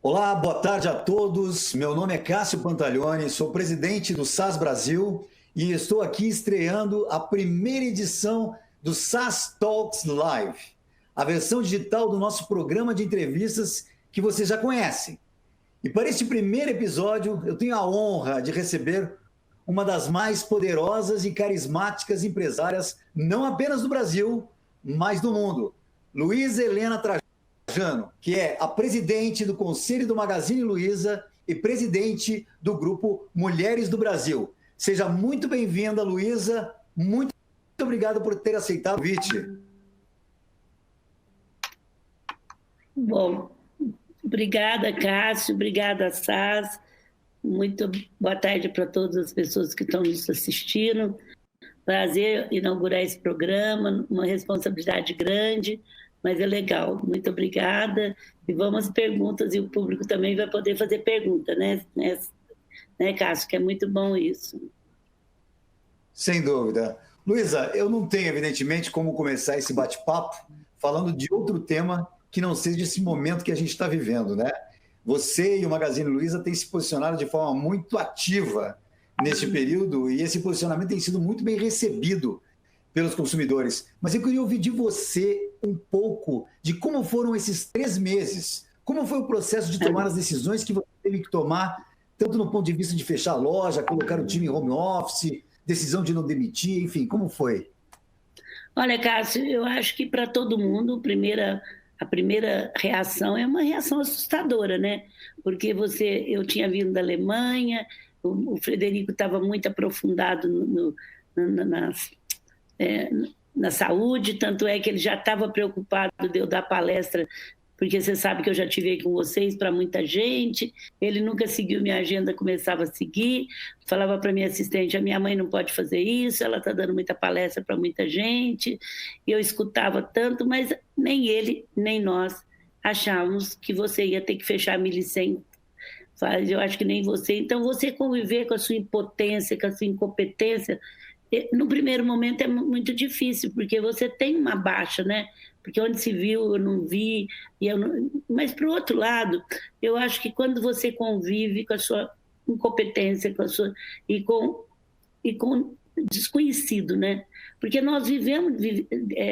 Olá, boa tarde a todos. Meu nome é Cássio Pantalhone, sou presidente do SAS Brasil e estou aqui estreando a primeira edição do SAS Talks Live, a versão digital do nosso programa de entrevistas que vocês já conhecem. E para este primeiro episódio, eu tenho a honra de receber uma das mais poderosas e carismáticas empresárias, não apenas do Brasil, mas do mundo, Luiza Helena Trajano, que é a presidente do Conselho do Magazine Luiza e presidente do Grupo Mulheres do Brasil. Seja muito bem-vinda, Luiza. Muito obrigado por ter aceitado o convite. Bom, obrigada, Cássio. Obrigada, SAS. Muito boa tarde para todas as pessoas que estão nos assistindo. Prazer inaugurar esse programa, uma responsabilidade grande, mas é legal. Muito obrigada. E vamos às perguntas, e o público também vai poder fazer pergunta, né, Cássio? Que é muito bom isso. Sem dúvida. Luiza, eu não tenho, evidentemente, como começar esse bate-papo falando de outro tema que não seja esse momento que a gente está vivendo, né? Você e o Magazine Luiza têm se posicionado de forma muito ativa neste período e esse posicionamento tem sido muito bem recebido pelos consumidores. Mas eu queria ouvir de você um pouco de como foram esses 3 meses, como foi o processo de tomar as decisões que você teve que tomar, tanto no ponto de vista de fechar a loja, colocar o time em home office, decisão de não demitir, enfim, como foi? Olha, Cássio, eu acho que para todo mundo, a primeira reação é uma reação assustadora, né? Porque eu tinha vindo da Alemanha, o Frederico estava muito aprofundado na saúde, tanto é que ele já estava preocupado de eu dar palestra, porque você sabe que eu já tive aí com vocês para muita gente, ele nunca seguiu minha agenda, começava a seguir, falava para minha assistente, a minha mãe não pode fazer isso, ela está dando muita palestra para muita gente, e eu escutava tanto, mas nem ele, nem nós achávamos que você ia ter que fechar 1.100, eu acho que nem você. Então, você conviver com a sua impotência, com a sua incompetência, no primeiro momento é muito difícil, porque você tem uma baixa, né? Porque onde se viu, eu não vi. Mas, por outro lado, eu acho que quando você convive com a sua incompetência e com desconhecido, né? Porque nós vivemos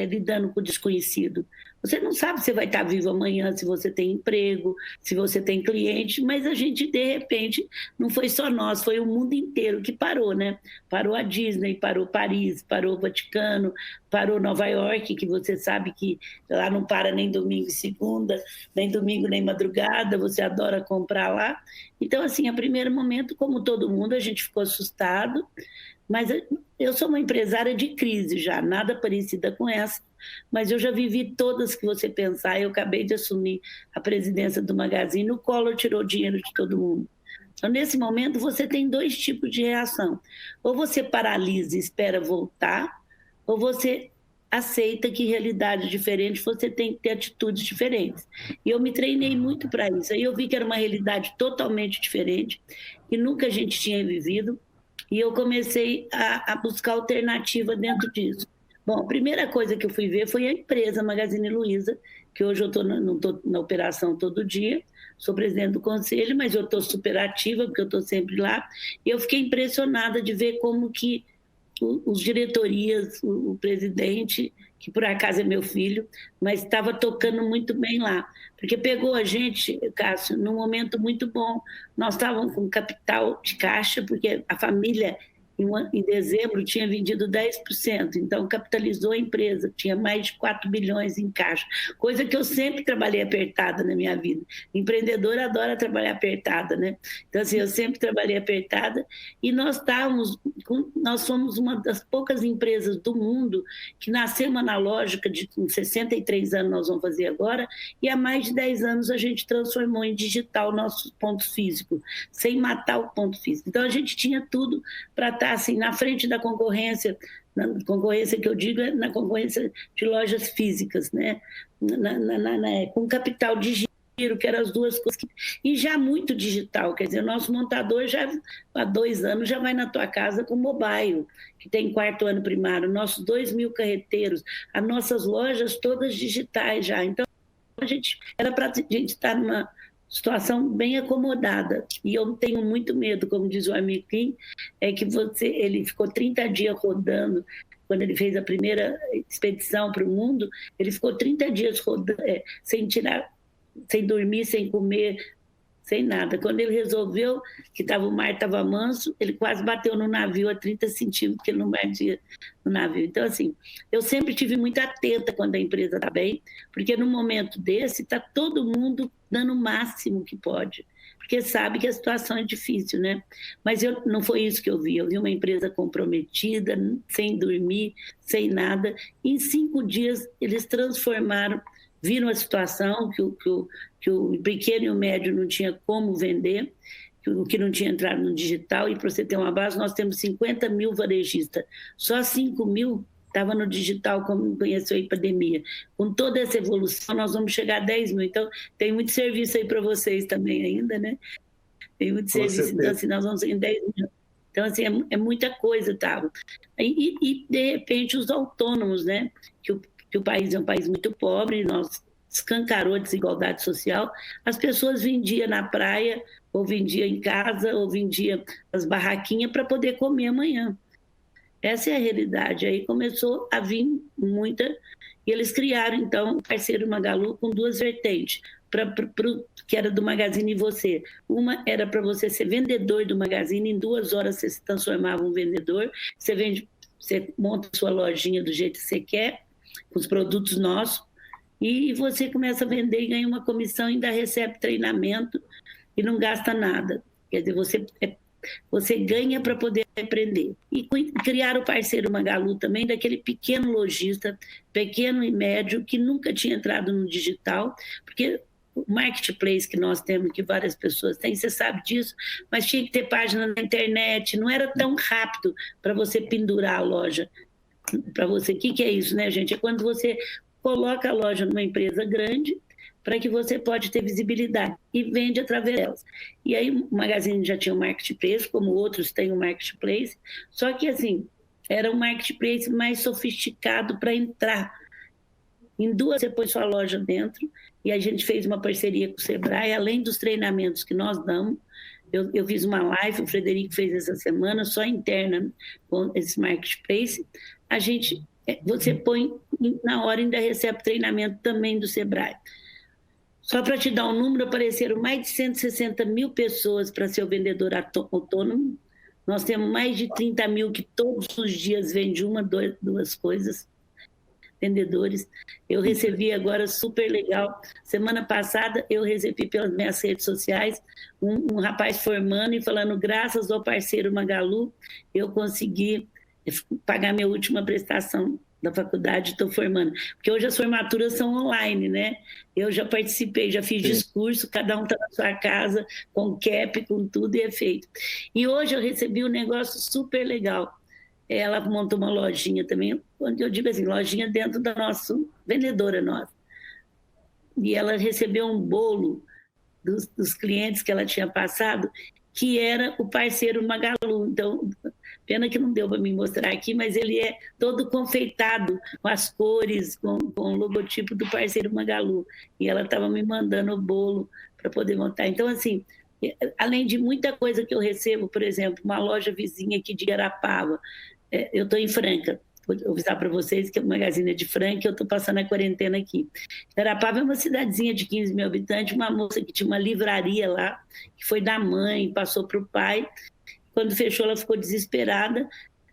lidando com o desconhecido. Você não sabe se vai estar vivo amanhã, se você tem emprego, se você tem cliente, mas a gente, de repente, não foi só nós, foi o mundo inteiro que parou, né? Parou a Disney, parou Paris, parou o Vaticano, parou Nova York, que você sabe que lá não para nem domingo e segunda, nem domingo nem madrugada, você adora comprar lá. Então, assim, a primeiro momento, como todo mundo, a gente ficou assustado, mas eu sou uma empresária de crise já, nada parecida com essa, mas eu já vivi todas que você pensar. Eu acabei de assumir a presidência do Magazine, o Collor tirou dinheiro de todo mundo. Então, nesse momento, você tem 2 tipos de reação. Ou você paralisa e espera voltar, ou você aceita que em realidade diferente você tem que ter atitudes diferentes. E eu me treinei muito para isso. Aí eu vi que era uma realidade totalmente diferente, que nunca a gente tinha vivido, e eu comecei a buscar alternativa dentro disso. Bom, a primeira coisa que eu fui ver foi a empresa Magazine Luiza, que hoje eu não estou na operação todo dia, sou presidente do conselho, mas eu estou super ativa, porque eu estou sempre lá, e eu fiquei impressionada de ver como que os diretorias, o presidente, que por acaso é meu filho, mas estava tocando muito bem lá, porque pegou a gente, Cássio, num momento muito bom. Nós estávamos com capital de caixa, porque a família, em dezembro, tinha vendido 10%, então capitalizou a empresa, tinha mais de 4 bilhões em caixa, coisa que eu sempre trabalhei apertada na minha vida. Empreendedor adora trabalhar apertada, né? Então, assim, eu sempre trabalhei apertada, e nós somos uma das poucas empresas do mundo que nascemos analógica, com 63 anos nós vamos fazer agora, e há mais de 10 anos a gente transformou em digital nossos pontos físicos, sem matar o ponto físico. Então, a gente tinha tudo para estar assim, na frente da concorrência, na concorrência que eu digo é na concorrência de lojas físicas, né? Com capital de giro, que eram as duas coisas, e já muito digital, quer dizer, o nosso montador já há 2 anos já vai na tua casa com mobile, que tem 4º ano primário, nossos 2.000 carreteiros, as nossas lojas todas digitais já. Então, era para a gente estar situação bem acomodada. E eu tenho muito medo, como diz o amigo Kim, é que ele ficou 30 dias rodando. Quando ele fez a primeira expedição para o mundo, ele ficou 30 dias rodando, sem dormir, sem comer, sem nada. Quando ele resolveu que o mar estava manso, ele quase bateu no navio a 30 centímetros, que ele não batia no navio. Então, assim, eu sempre tive muito atenta quando a empresa está bem, porque no momento desse está todo mundo dando o máximo que pode, porque sabe que a situação é difícil, né? Mas não foi isso que eu vi. Eu vi uma empresa comprometida, sem dormir, sem nada. Em 5 dias, eles transformaram, viram a situação que o pequeno e o médio não tinha como vender, que não tinha entrado no digital, e para você ter uma base, nós temos 50 mil varejistas, só 5 mil estava no digital, como conheceu a pandemia. Com toda essa evolução, nós vamos chegar a 10 mil, então tem muito serviço aí para vocês também ainda, né? Tem muito serviço, então assim, nós vamos em 10 mil. Então, assim, é muita coisa, tá? E, de repente, os autônomos, né? Que o país é um país muito pobre, nós escancarou a desigualdade social, as pessoas vendiam na praia, ou vendiam em casa, ou vendiam as barraquinhas para poder comer amanhã. Essa é a realidade. Aí começou a vir muita, e eles criaram, então, o Parceiro Magalu com 2 vertentes, que era do Magazine e Você. Uma era para você ser vendedor do Magazine, em 2 horas você se transformava em um vendedor, você monta a sua lojinha do jeito que você quer, com os produtos nossos, e você começa a vender e ganha uma comissão, ainda recebe treinamento e não gasta nada. Quer dizer, você ganha para poder aprender. E criar o Parceiro Magalu também, daquele pequeno lojista, pequeno e médio, que nunca tinha entrado no digital, porque o marketplace que nós temos, que várias pessoas têm, você sabe disso, mas tinha que ter página na internet, não era tão rápido para você pendurar a loja. Para você, o que é isso, né, gente? É quando você coloca a loja numa empresa grande, para que você pode ter visibilidade e vende através delas. E aí o Magazine já tinha um marketplace, como outros têm um marketplace, só que assim, era um marketplace mais sofisticado para entrar. Em 2 você pôs sua loja dentro, e a gente fez uma parceria com o Sebrae, além dos treinamentos que nós damos. Eu fiz uma live, o Frederico fez essa semana, só interna com esse marketplace. Você põe, na hora ainda recebe treinamento também do Sebrae. Só para te dar um número, apareceram mais de 160 mil pessoas para ser o vendedor autônomo. Nós temos mais de 30 mil que todos os dias vendem 1, 2 coisas, vendedores. Eu recebi agora, super legal, semana passada eu recebi pelas minhas redes sociais um rapaz formando e falando, graças ao Parceiro Magalu, eu consegui pagar minha última prestação da faculdade, estou formando. Porque hoje as formaturas são online, né? Eu já participei, já fiz discurso, cada um está na sua casa, com cap, com tudo, e é feito. E hoje eu recebi um negócio super legal. Ela montou uma lojinha também, onde eu digo assim, lojinha dentro da nossa vendedora nossa. E ela recebeu um bolo dos clientes que ela tinha passado, que era o Parceiro Magalu. Então, pena que não deu para me mostrar aqui, mas ele é todo confeitado com as cores, com o logotipo do Parceiro Magalu. E ela estava me mandando o bolo para poder montar. Então, assim, além de muita coisa que eu recebo, por exemplo, uma loja vizinha aqui de Garapava, eu estou em Franca, vou avisar para vocês que o Magazine é de Franca, eu estou passando a quarentena aqui. Garapava é uma cidadezinha de 15 mil habitantes, uma moça que tinha uma livraria lá, que foi da mãe, passou para o pai. Quando fechou, ela ficou desesperada.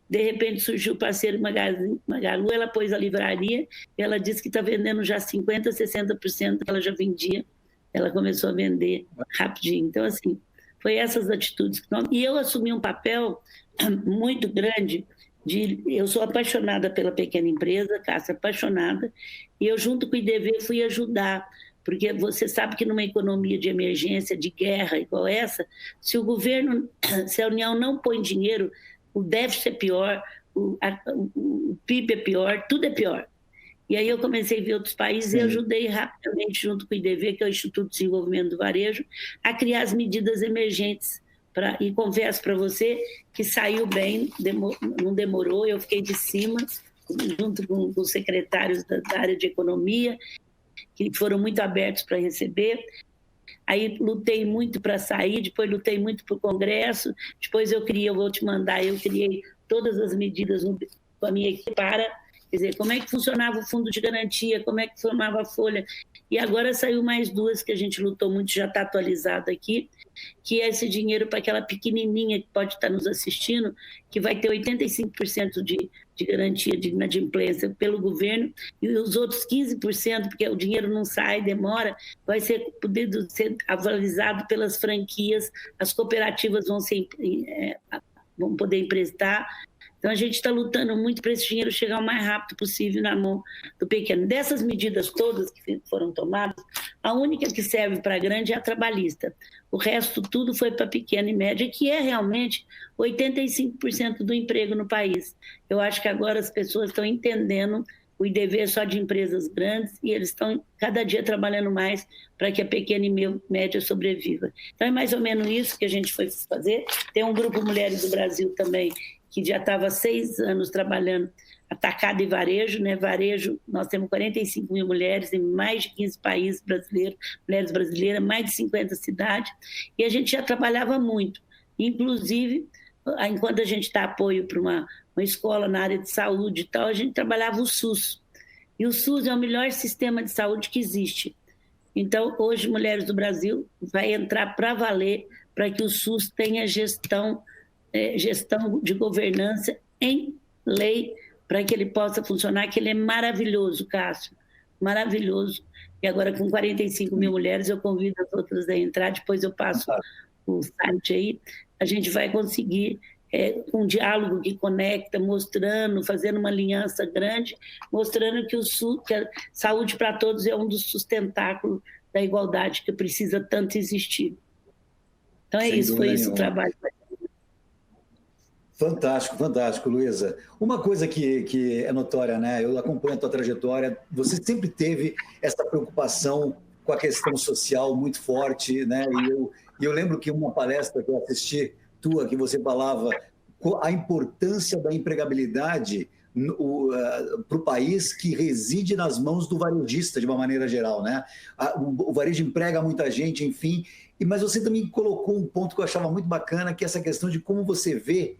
De repente surgiu o Parceiro Magalu, ela pôs a livraria, e ela disse que está vendendo já 50%, 60% que ela já vendia. Ela começou a vender rapidinho. Então, assim, foi essas atitudes que nós... E eu assumi um papel muito grande. Eu sou apaixonada pela pequena empresa, Cássia, apaixonada, e eu, junto com o IDV, fui ajudar, porque você sabe que numa economia de emergência, de guerra igual essa, se o governo, se a União não põe dinheiro, o déficit é pior, o PIB é pior, tudo é pior. E aí eu comecei a ver outros países. Sim. E ajudei rapidamente, junto com o IDV, que é o Instituto de Desenvolvimento do Varejo, a criar as medidas emergentes. E confesso para você que saiu bem, não demorou, eu fiquei de cima, junto com os secretários da área de economia, que foram muito abertos para receber. aí lutei muito para sair, depois lutei muito para o Congresso, depois eu vou te mandar, eu criei todas as medidas com a minha equipe para, quer dizer, como é que funcionava o fundo de garantia, como é que funcionava a folha, e agora saiu mais duas que a gente lutou muito, já está atualizado aqui, que é esse dinheiro para aquela pequenininha que pode estar nos assistindo, que vai ter 85% de garantia de inadimplência pelo governo, e os outros 15%, porque o dinheiro não sai, demora, vai poder ser avalizado pelas franquias, as cooperativas vão poder emprestar. Então, a gente está lutando muito para esse dinheiro chegar o mais rápido possível na mão do pequeno. Dessas medidas todas que foram tomadas, a única que serve para a grande é a trabalhista. O resto tudo foi para pequena e média, que é realmente 85% do emprego no país. Eu acho que agora as pessoas estão entendendo o IDV é só de empresas grandes e eles estão cada dia trabalhando mais para que a pequena e média sobreviva. Então, é mais ou menos isso que a gente foi fazer. Tem um grupo Mulheres do Brasil também, que já estava há 6 anos trabalhando atacado e varejo, né? Varejo, nós temos 45 mil mulheres em mais de 15 países brasileiros, mulheres brasileiras, mais de 50 cidades, e a gente já trabalhava muito. Inclusive, enquanto a gente dá apoio para uma escola na área de saúde e tal, a gente trabalhava o SUS. E o SUS é o melhor sistema de saúde que existe. Então, hoje, Mulheres do Brasil vai entrar para valer para que o SUS tenha gestão de governança em lei, para que ele possa funcionar, que ele é maravilhoso, Cássio, maravilhoso. E agora, com 45 mil mulheres, eu convido as outras a entrar, depois eu passo o site aí, a gente vai conseguir um diálogo que conecta, mostrando, fazendo uma aliança grande, mostrando que que a saúde para todos é um dos sustentáculos da igualdade que precisa tanto existir. Então é isso, foi esse o trabalho. Fantástico, fantástico, Luísa. Uma coisa que é notória, né? Eu acompanho a tua trajetória, você sempre teve essa preocupação com a questão social muito forte, né? E eu lembro que uma palestra que eu assisti tua, que você falava a importância da empregabilidade para o país que reside nas mãos do varejista, de uma maneira geral, né? O varejo emprega muita gente, enfim, mas você também colocou um ponto que eu achava muito bacana, que é essa questão de como você vê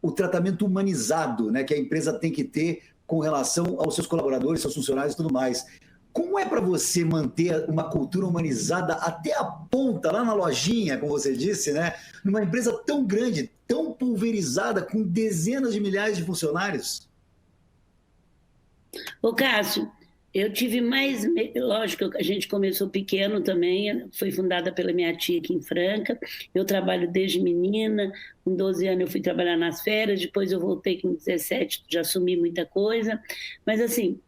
o tratamento humanizado, né, que a empresa tem que ter com relação aos seus colaboradores, seus funcionários e tudo mais. Como é para você manter uma cultura humanizada até a ponta, lá na lojinha, como você disse, né, numa empresa tão grande, tão pulverizada, com dezenas de milhares de funcionários? Ô, Cássio, eu tive mais... Lógico, a gente começou pequeno também, foi fundada pela minha tia aqui em Franca, eu trabalho desde menina, com 12 anos eu fui trabalhar nas férias, depois eu voltei com 17, já assumi muita coisa, mas assim,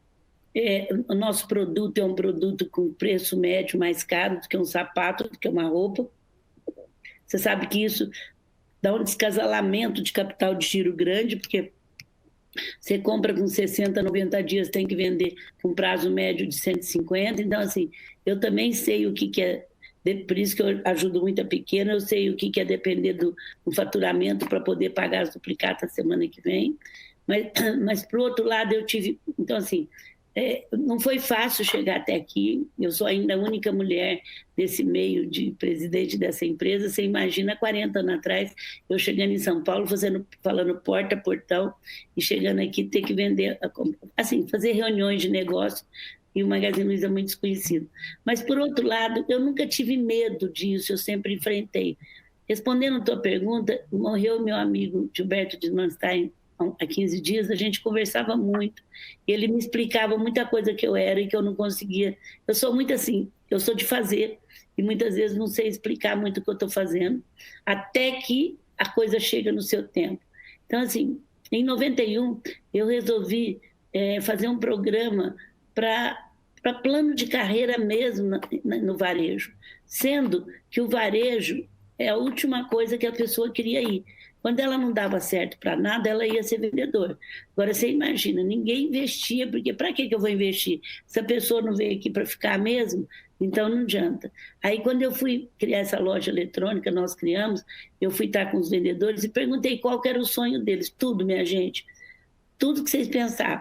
o nosso produto é um produto com preço médio mais caro do que um sapato, do que uma roupa. Você sabe que isso dá um descasalamento de capital de giro grande, porque você compra com 60, 90 dias, tem que vender com prazo médio de 150. Então, assim, eu também sei o que é, por isso que eu ajudo muito a pequena, eu sei o que é depender do faturamento para poder pagar as duplicatas semana que vem. Mas por outro lado, eu tive... Então, assim, não foi fácil chegar até aqui, eu sou ainda a única mulher desse meio de presidente dessa empresa. Você imagina, 40 anos atrás, eu chegando em São Paulo, falando porta a portão, e chegando aqui ter que vender, assim, fazer reuniões de negócio, e o Magazine Luiza é muito desconhecido. Mas, por outro lado, eu nunca tive medo disso, eu sempre enfrentei. Respondendo a tua pergunta, morreu meu amigo Gilberto de Manstein há 15 dias, a gente conversava muito, e ele me explicava muita coisa que eu era e que eu não conseguia. Eu sou muito assim, eu sou de fazer, e muitas vezes não sei explicar muito o que eu estou fazendo, até que a coisa chega no seu tempo. Então, assim, em 91, eu resolvi fazer um programa para plano de carreira mesmo no varejo, sendo que o varejo é a última coisa que a pessoa queria ir. Quando ela não dava certo para nada, ela ia ser vendedora. Agora, você imagina, ninguém investia, porque para que eu vou investir? Se a pessoa não veio aqui para ficar mesmo, então não adianta. Aí, quando eu fui criar essa loja eletrônica, nós criamos, eu fui estar com os vendedores e perguntei qual que era o sonho deles. Tudo, minha gente, tudo que vocês pensaram.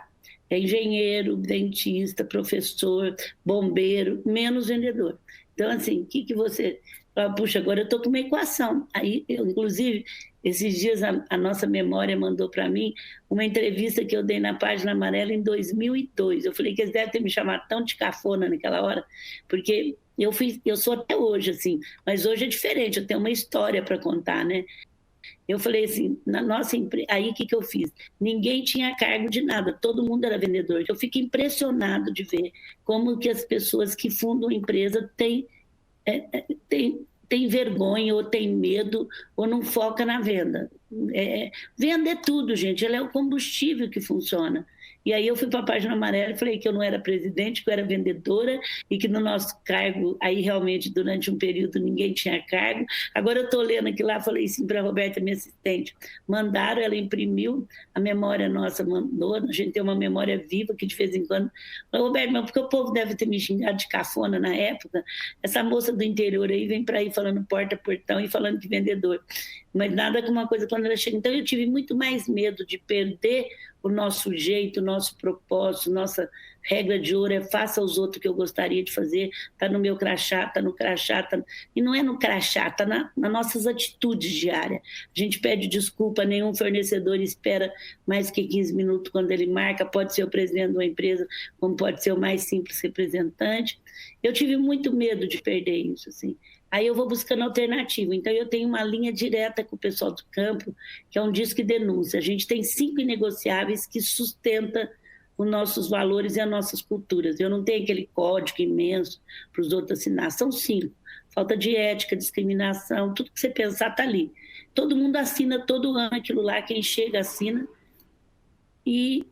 Engenheiro, dentista, professor, bombeiro, menos vendedor. Então, assim, o que você... Puxa, agora eu estou com uma equação. Aí, inclusive, esses dias a nossa memória mandou para mim uma entrevista que eu dei na Página Amarela em 2002. Eu falei que eles devem ter me chamado tão de cafona naquela hora, porque eu sou até hoje, assim, mas hoje é diferente, eu tenho uma história para contar, né? Eu falei assim, na nossa empresa, aí o que eu fiz? Ninguém tinha cargo de nada, todo mundo era vendedor. Eu fico impressionado de ver como que as pessoas que fundam a empresa tem vergonha ou tem medo ou não foca na venda. Venda é tudo, gente, ela é o combustível que funciona. E aí eu fui para a Página Amarela e falei que eu não era presidente, que eu era vendedora e que no nosso cargo, aí realmente durante um período ninguém tinha cargo. Agora eu estou lendo aqui lá, falei assim para a Roberta, minha assistente, mandaram, ela imprimiu, a memória nossa mandou, a gente tem uma memória viva que de vez em quando... Roberta, mas porque o povo deve ter me xingado de cafona na época, essa moça do interior aí vem para aí falando porta-portão e falando de vendedor. Mas nada como uma coisa quando ela chega. Então eu tive muito mais medo de perder o nosso jeito, o nosso propósito, nossa regra de ouro é faça aos outros o que eu gostaria de fazer, está no meu crachá, está no crachá, e não é no crachá, está nas nossas atitudes diárias. A gente pede desculpa, nenhum fornecedor espera mais que 15 minutos quando ele marca, pode ser o presidente de uma empresa, como pode ser o mais simples representante. Eu tive muito medo de perder isso, assim. Aí eu vou buscando alternativa. Então, eu tenho uma linha direta com o pessoal do campo, que é um disque denúncia. A gente tem 5 inegociáveis que sustentam os nossos valores e as nossas culturas. Eu não tenho aquele código imenso para os outros assinar. São 5. Falta de ética, discriminação, tudo que você pensar está ali. Todo mundo assina todo ano aquilo lá, quem chega assina. E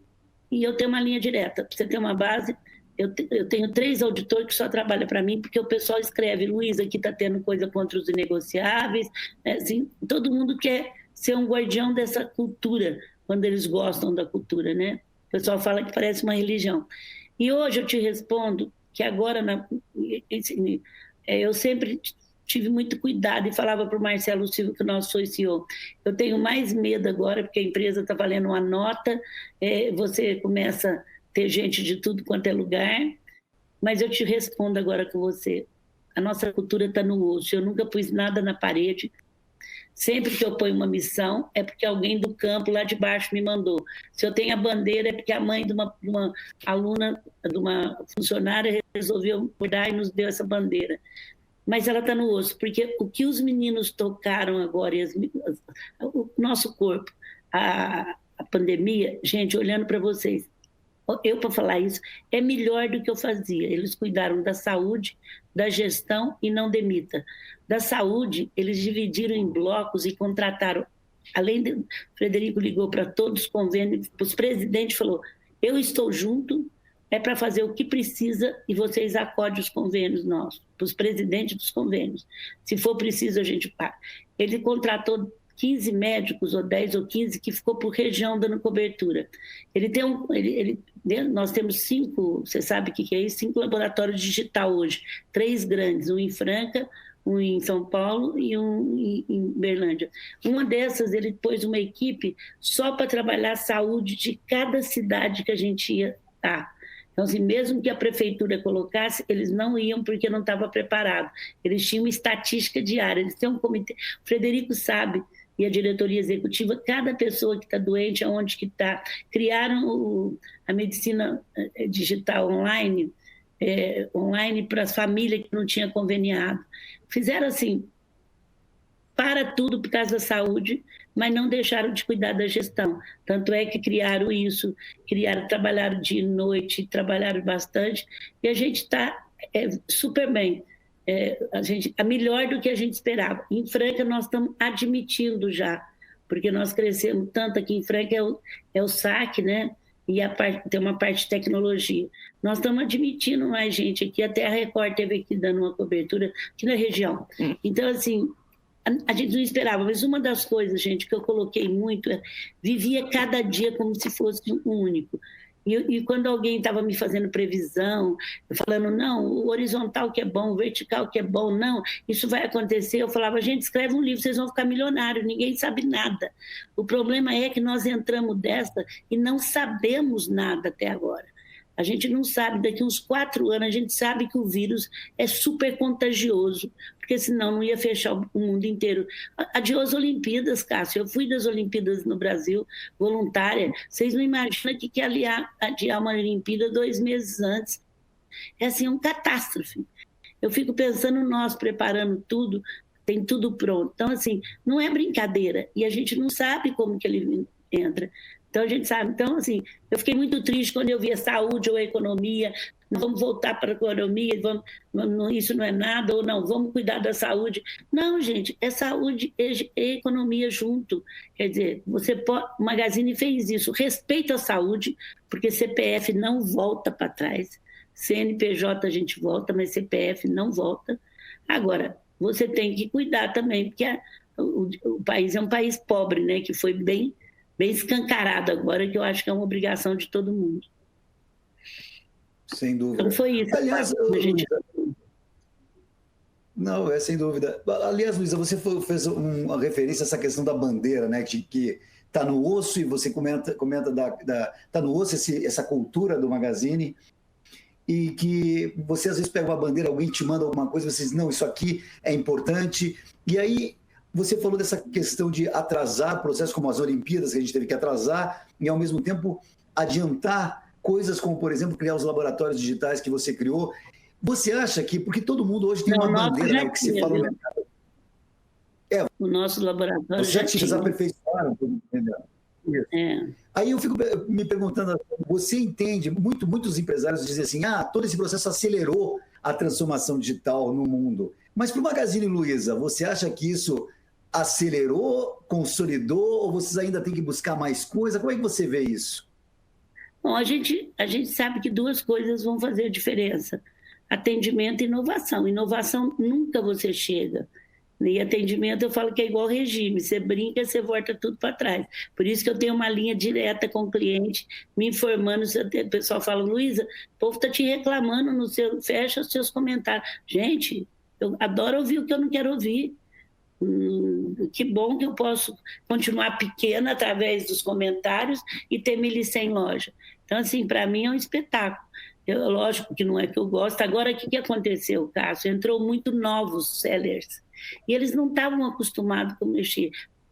eu tenho uma linha direta. Para você ter uma base... Eu tenho 3 auditores que só trabalham para mim, porque o pessoal escreve, Luiz, aqui está tendo coisa contra os inegociáveis. Assim, todo mundo quer ser um guardião dessa cultura, quando eles gostam da cultura, né? O pessoal fala que parece uma religião. E hoje eu te respondo que agora, eu sempre tive muito cuidado e falava para o Marcelo Silva, que o nosso foi CEO, eu tenho mais medo agora, porque a empresa está valendo uma nota, você começa... ter gente de tudo quanto é lugar, mas eu te respondo agora com você. A nossa cultura está no osso, eu nunca pus nada na parede. Sempre que eu ponho uma missão, é porque alguém do campo lá de baixo me mandou. Se eu tenho a bandeira, é porque a mãe de uma aluna, de uma funcionária, resolveu cuidar e nos deu essa bandeira. Mas ela está no osso, porque o que os meninos tocaram agora, o nosso corpo, a pandemia, gente, olhando para vocês, eu, para falar isso, é melhor do que eu fazia. Eles cuidaram da saúde, da gestão e não demita. Da saúde, eles dividiram em blocos e contrataram, além de... Frederico ligou para todos os convênios, os presidentes falou, eu estou junto, é para fazer o que precisa e vocês acodem os convênios nossos, para os presidentes dos convênios. Se for preciso, a gente paga. Ele contratou 15 médicos, ou 10 ou 15, que ficou por região dando cobertura. Nós temos 5, você sabe o que é isso? 5 laboratórios digital hoje, 3 grandes, um em Franca, um em São Paulo e um em Berlândia. Uma dessas, ele pôs uma equipe só para trabalhar a saúde de cada cidade que a gente ia estar. Então, assim, mesmo que a prefeitura colocasse, eles não iam porque não estava preparado. Eles tinham uma estatística diária, eles têm um comitê. O Frederico sabe, e a diretoria executiva, cada pessoa que está doente, aonde que está. Criaram a medicina digital online para as famílias que não tinham conveniado. Fizeram assim, para tudo por causa da saúde, mas não deixaram de cuidar da gestão. Tanto é que criaram isso, trabalharam dia e noite, trabalharam bastante, e a gente está super bem. Melhor do que a gente esperava. Em Franca, nós estamos admitindo já, porque nós crescemos tanto aqui em Franca, é o SAC, né? E tem uma parte de tecnologia. Nós estamos admitindo mais gente aqui, até a Record teve aqui dando uma cobertura aqui na região. Então, assim, a gente não esperava, mas uma das coisas, gente, que eu coloquei muito, vivia cada dia como se fosse um único. E quando alguém estava me fazendo previsão, falando, não, o horizontal que é bom, o vertical que é bom, não, isso vai acontecer, eu falava, gente, escreve um livro, vocês vão ficar milionários, ninguém sabe nada. O problema é que nós entramos dessa e não sabemos nada até agora. A gente não sabe, daqui uns 4 anos, a gente sabe que o vírus é super contagioso, porque senão não ia fechar o mundo inteiro. Adiou as Olimpíadas, Cássio. Eu fui das Olimpíadas no Brasil, voluntária. Vocês não imaginam que adiar uma Olimpíada 2 meses antes. É assim, uma catástrofe. Eu fico pensando nós preparando tudo, tem tudo pronto. Então, assim, não é brincadeira. E a gente não sabe como que ele entra. Então, a gente sabe. Então, assim, eu fiquei muito triste quando eu vi a saúde ou a economia. Não vamos voltar para a economia, isso não é nada, ou não, vamos cuidar da saúde. Não, gente, é saúde e economia junto. Quer dizer, o Magazine fez isso. Respeita a saúde, porque CPF não volta para trás. CNPJ a gente volta, mas CPF não volta. Agora, você tem que cuidar também, porque o país é um país pobre, né, que foi bem escancarado agora, que eu acho que é uma obrigação de todo mundo. Sem dúvida. Então foi isso. Aliás, não, sem dúvida. Aliás, Luísa, você fez uma referência a essa questão da bandeira, né, que está no osso, e você comenta está no osso essa cultura do Magazine, e que você às vezes pega uma bandeira, alguém te manda alguma coisa, você diz, não, isso aqui é importante. E aí você falou dessa questão de atrasar processos como as Olimpíadas, que a gente teve que atrasar, e ao mesmo tempo adiantar coisas como, por exemplo, criar os laboratórios digitais que você criou. Você acha que, porque todo mundo hoje tem uma bandeira, né, o que se fala no mercado. O nosso laboratório já tinha. Aperfeiçoaram, entendeu? É. Aí eu fico me perguntando, você entende, muitos empresários dizem assim, todo esse processo acelerou a transformação digital no mundo. Mas para o Magazine Luiza, você acha que isso acelerou, consolidou, ou vocês ainda têm que buscar mais coisa? Como é que você vê isso? Bom, a gente sabe que 2 coisas vão fazer a diferença: atendimento e inovação. Inovação nunca você chega. E atendimento eu falo que é igual regime, você brinca, você volta tudo para trás. Por isso que eu tenho uma linha direta com o cliente, me informando. O pessoal fala, Luísa, o povo está te reclamando, fecha os seus comentários. Gente, eu adoro ouvir o que eu não quero ouvir. Que bom que eu posso continuar pequena através dos comentários e ter 1.100 em loja. Então, assim, para mim é um espetáculo. Lógico que não é que eu gosto. Agora, o que aconteceu, Cássio? Entrou muito novos sellers. E eles não estavam acostumados com mexer.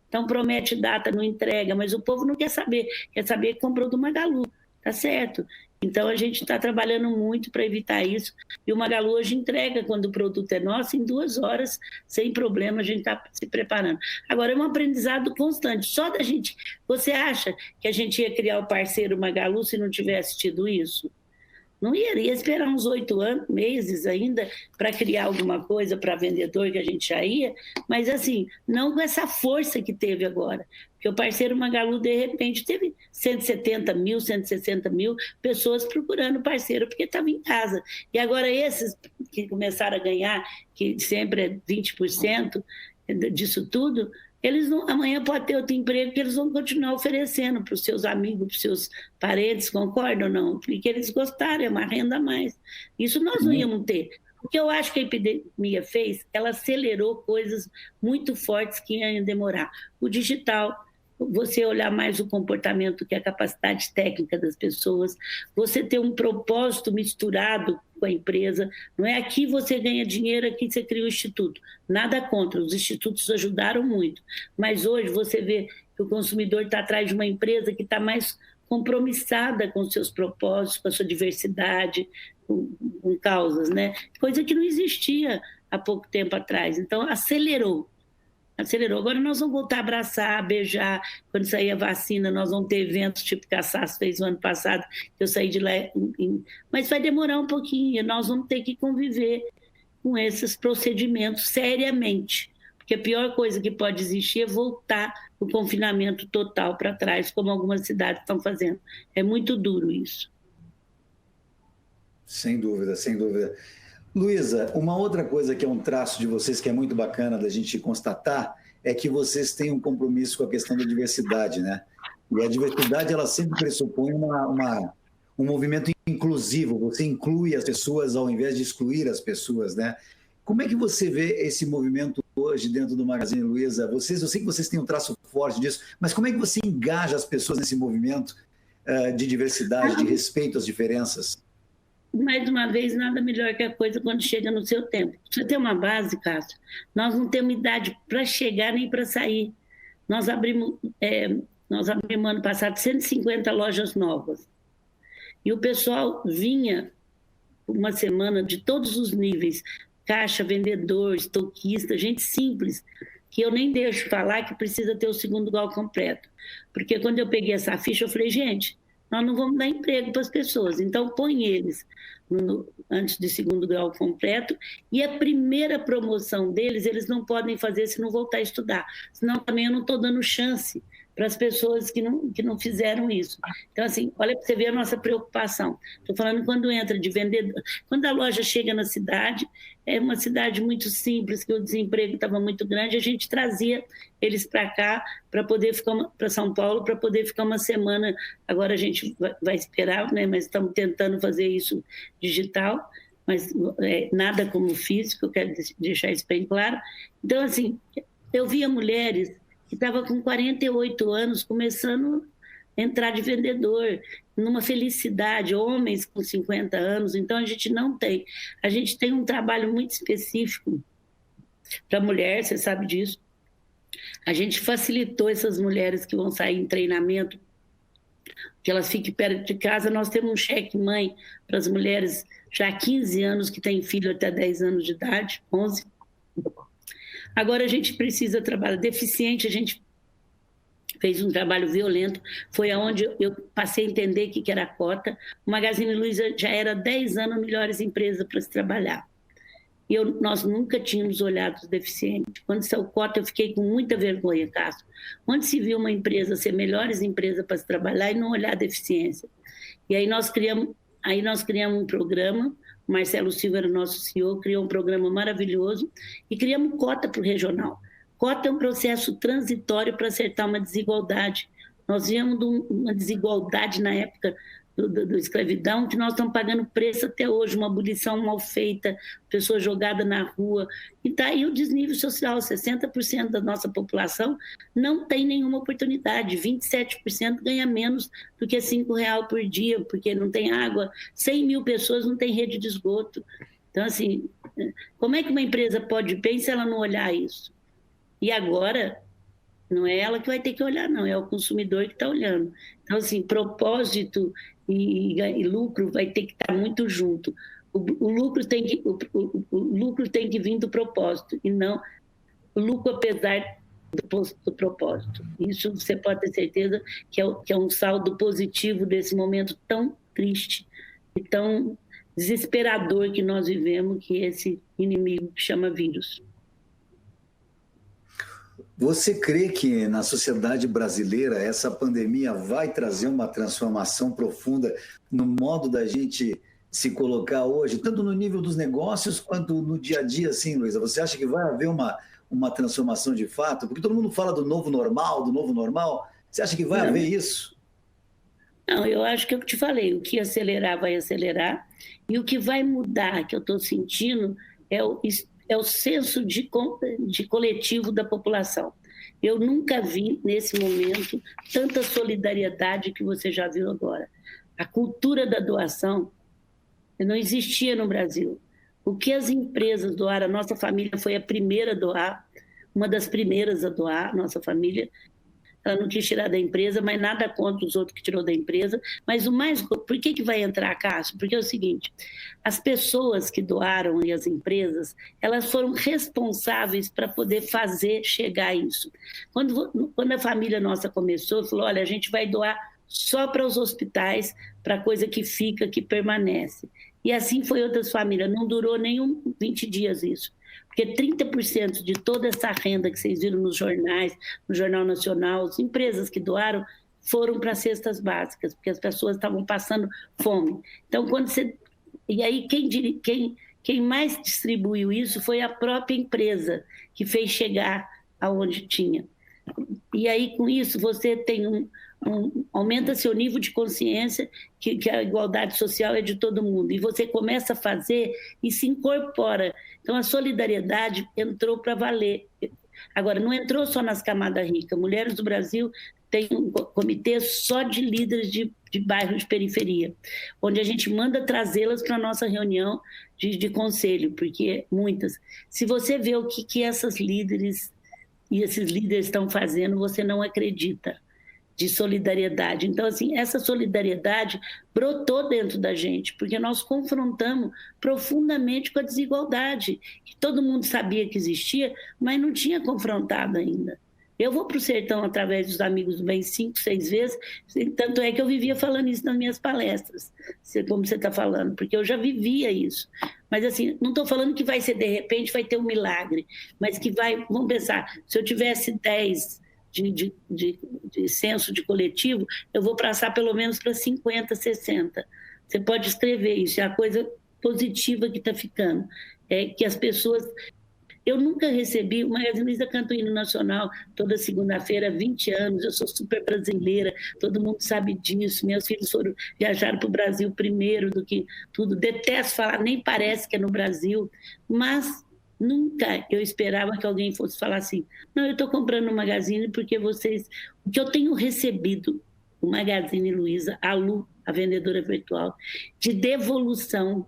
Então, promete data, não entrega, mas o povo não quer saber que comprou do Magalu, tá certo? Então, a gente está trabalhando muito para evitar isso. E o Magalu hoje entrega, quando o produto é nosso, em 2 horas, sem problema, a gente está se preparando. Agora, é um aprendizado constante. Só da gente... Você acha que a gente ia criar o parceiro Magalu se não tivesse tido isso? Não ia esperar uns 8 meses ainda para criar alguma coisa para vendedor, que a gente já ia, mas assim, não com essa força que teve agora. Porque o parceiro Magalu, de repente, teve 170 mil, 160 mil pessoas procurando parceiro, porque estava em casa. E agora esses que começaram a ganhar, que sempre é 20% disso tudo, eles não, amanhã pode ter outro emprego que eles vão continuar oferecendo para os seus amigos, para os seus parentes, concordam ou não? Porque eles gostaram, é uma renda a mais. Isso nós não íamos ter. O que eu acho que a epidemia fez, ela acelerou coisas muito fortes que iam demorar. O digital, você olhar mais o comportamento que a capacidade técnica das pessoas, você ter um propósito misturado com a empresa, não é aqui você ganha dinheiro, aqui você cria o instituto. Nada contra, os institutos ajudaram muito, mas hoje você vê que o consumidor está atrás de uma empresa que está mais compromissada com seus propósitos, com a sua diversidade, com causas, né? Coisa que não existia há pouco tempo atrás. Então, acelerou. Agora nós vamos voltar a abraçar, beijar. Quando sair a vacina, nós vamos ter eventos tipo que a SAS fez o ano passado, que eu saí de lá. Mas vai demorar um pouquinho, nós vamos ter que conviver com esses procedimentos seriamente. Porque a pior coisa que pode existir é voltar o confinamento total para trás, como algumas cidades estão fazendo. É muito duro isso. Sem dúvida, sem dúvida. Luísa, uma outra coisa que é um traço de vocês que é muito bacana da gente constatar é que vocês têm um compromisso com a questão da diversidade, né? E a diversidade, ela sempre pressupõe um movimento inclusivo, você inclui as pessoas ao invés de excluir as pessoas, né? Como é que você vê esse movimento hoje dentro do Magazine Luiza? Eu sei que vocês têm um traço forte disso, mas como é que você engaja as pessoas nesse movimento de diversidade, de respeito às diferenças? Mais uma vez, nada melhor que a coisa quando chega no seu tempo. Você tem uma base, Cássio, nós não temos idade para chegar nem para sair. Nós abrimos ano passado 150 lojas novas. E o pessoal vinha uma semana de todos os níveis, caixa, vendedor, estoquista, gente simples, que eu nem deixo falar que precisa ter o segundo grau completo. Porque quando eu peguei essa ficha, eu falei, gente, nós não vamos dar emprego para as pessoas, então põe eles antes de segundo grau completo, e a primeira promoção deles, eles não podem fazer se não voltar a estudar, senão também eu não estou dando chance para as pessoas que não fizeram isso. Então, assim, olha para você ver a nossa preocupação. Estou falando quando entra de vendedor, quando a loja chega na cidade, é uma cidade muito simples, que o desemprego estava muito grande, a gente trazia eles para cá, para poder ficar, para São Paulo, para poder ficar uma semana. Agora a gente vai esperar, né? Mas estamos tentando fazer isso digital, mas nada como físico, eu quero deixar isso bem claro. Então, assim, eu via mulheres que estava com 48 anos, começando a entrar de vendedor, numa felicidade, homens com 50 anos, então a gente não tem. A gente tem um trabalho muito específico para mulher, você sabe disso. A gente facilitou essas mulheres que vão sair em treinamento, que elas fiquem perto de casa. Nós temos um cheque-mãe para as mulheres já há 15 anos, que têm filho até 10 anos de idade, 11. Agora a gente precisa trabalhar. Deficiente, a gente fez um trabalho violento, foi aonde eu passei a entender o que era a cota. O Magazine Luiza já era 10 anos melhores empresas para se trabalhar. E nós nunca tínhamos olhado os deficientes. Quando saiu cota, eu fiquei com muita vergonha, Cássio. Onde se viu uma empresa ser melhores empresas para se trabalhar e não olhar a deficiência? E aí nós criamos um programa. Marcelo Silva era o nosso CEO, criou um programa maravilhoso e criamos cota para o regional. Cota é um processo transitório para acertar uma desigualdade. Nós viemos de uma desigualdade na época da escravidão, que nós estamos pagando preço até hoje, uma abolição mal feita, pessoa jogada na rua. E está aí o desnível social, 60% da nossa população não tem nenhuma oportunidade, 27% ganha menos do que R$5 por dia, porque não tem água, 100 mil pessoas não têm rede de esgoto. Então, assim, como é que uma empresa pode ir bem se ela não olhar isso? E agora, não é ela que vai ter que olhar, não, é o consumidor que está olhando. Então, assim, propósito e lucro vai ter que estar muito junto. O lucro tem que vir do propósito, e não o lucro apesar do propósito. Isso você pode ter certeza que é um saldo positivo desse momento tão triste e tão desesperador que nós vivemos, que é esse inimigo que chama vírus. Você crê que na sociedade brasileira essa pandemia vai trazer uma transformação profunda no modo da gente se colocar hoje, tanto no nível dos negócios quanto no dia a dia, assim, Luísa? Você acha que vai haver uma transformação de fato? Porque todo mundo fala do novo normal. Você acha que vai haver isso? Não, eu acho que eu te falei, o que acelerar vai acelerar, e o que vai mudar, que eu estou sentindo, é o senso de coletivo da população. Eu nunca vi, nesse momento, tanta solidariedade que você já viu agora. A cultura da doação não existia no Brasil. O que as empresas doaram, a nossa família foi a primeira a doar, uma das primeiras a doar, nossa família. Ela não quis tirar da empresa, mas nada contra os outros que tirou da empresa. Mas por que vai entrar, Cássio? Porque é o seguinte, as pessoas que doaram e as empresas, elas foram responsáveis para poder fazer chegar isso. Quando a família nossa começou, falou, olha, a gente vai doar só para os hospitais, para coisa que fica, que permanece. E assim foi outras famílias, não durou nem 20 dias isso. Porque 30% de toda essa renda que vocês viram nos jornais, no Jornal Nacional, as empresas que doaram foram para cestas básicas, porque as pessoas estavam passando fome. Então, E aí, quem mais distribuiu isso foi a própria empresa, que fez chegar aonde tinha. E aí, com isso, você tem aumenta seu nível de consciência que a igualdade social é de todo mundo. E você começa a fazer e se incorpora. Então, a solidariedade entrou para valer. Agora, não entrou só nas camadas ricas. Mulheres do Brasil tem um comitê só de líderes de de bairros de periferia, onde a gente manda trazê-las para a nossa reunião de conselho, porque muitas. Se você vê o que essas líderes e esses líderes estão fazendo, você não acredita, de solidariedade. Então, assim, essa solidariedade brotou dentro da gente, porque nós confrontamos profundamente com a desigualdade, que todo mundo sabia que existia, mas não tinha confrontado ainda. Eu vou para o sertão através dos Amigos do Bem 5, 6 vezes, tanto é que eu vivia falando isso nas minhas palestras, como você está falando, porque eu já vivia isso. Mas, assim, não estou falando que vai ser de repente, vai ter um milagre, mas que vai, vamos pensar, se eu tivesse 10 de senso de coletivo, eu vou passar pelo menos para 50, 60. Você pode escrever isso, é a coisa positiva que está ficando. É que as pessoas... Eu nunca recebi, o Magazine Luiza canta o hino nacional toda segunda-feira há 20 anos, eu sou super brasileira, todo mundo sabe disso, meus filhos viajaram para o Brasil primeiro do que tudo, detesto falar, nem parece que é no Brasil, mas nunca eu esperava que alguém fosse falar assim, não, eu estou comprando o Magazine porque vocês... O que eu tenho recebido, o Magazine Luiza, a Lu, a vendedora virtual, de devolução,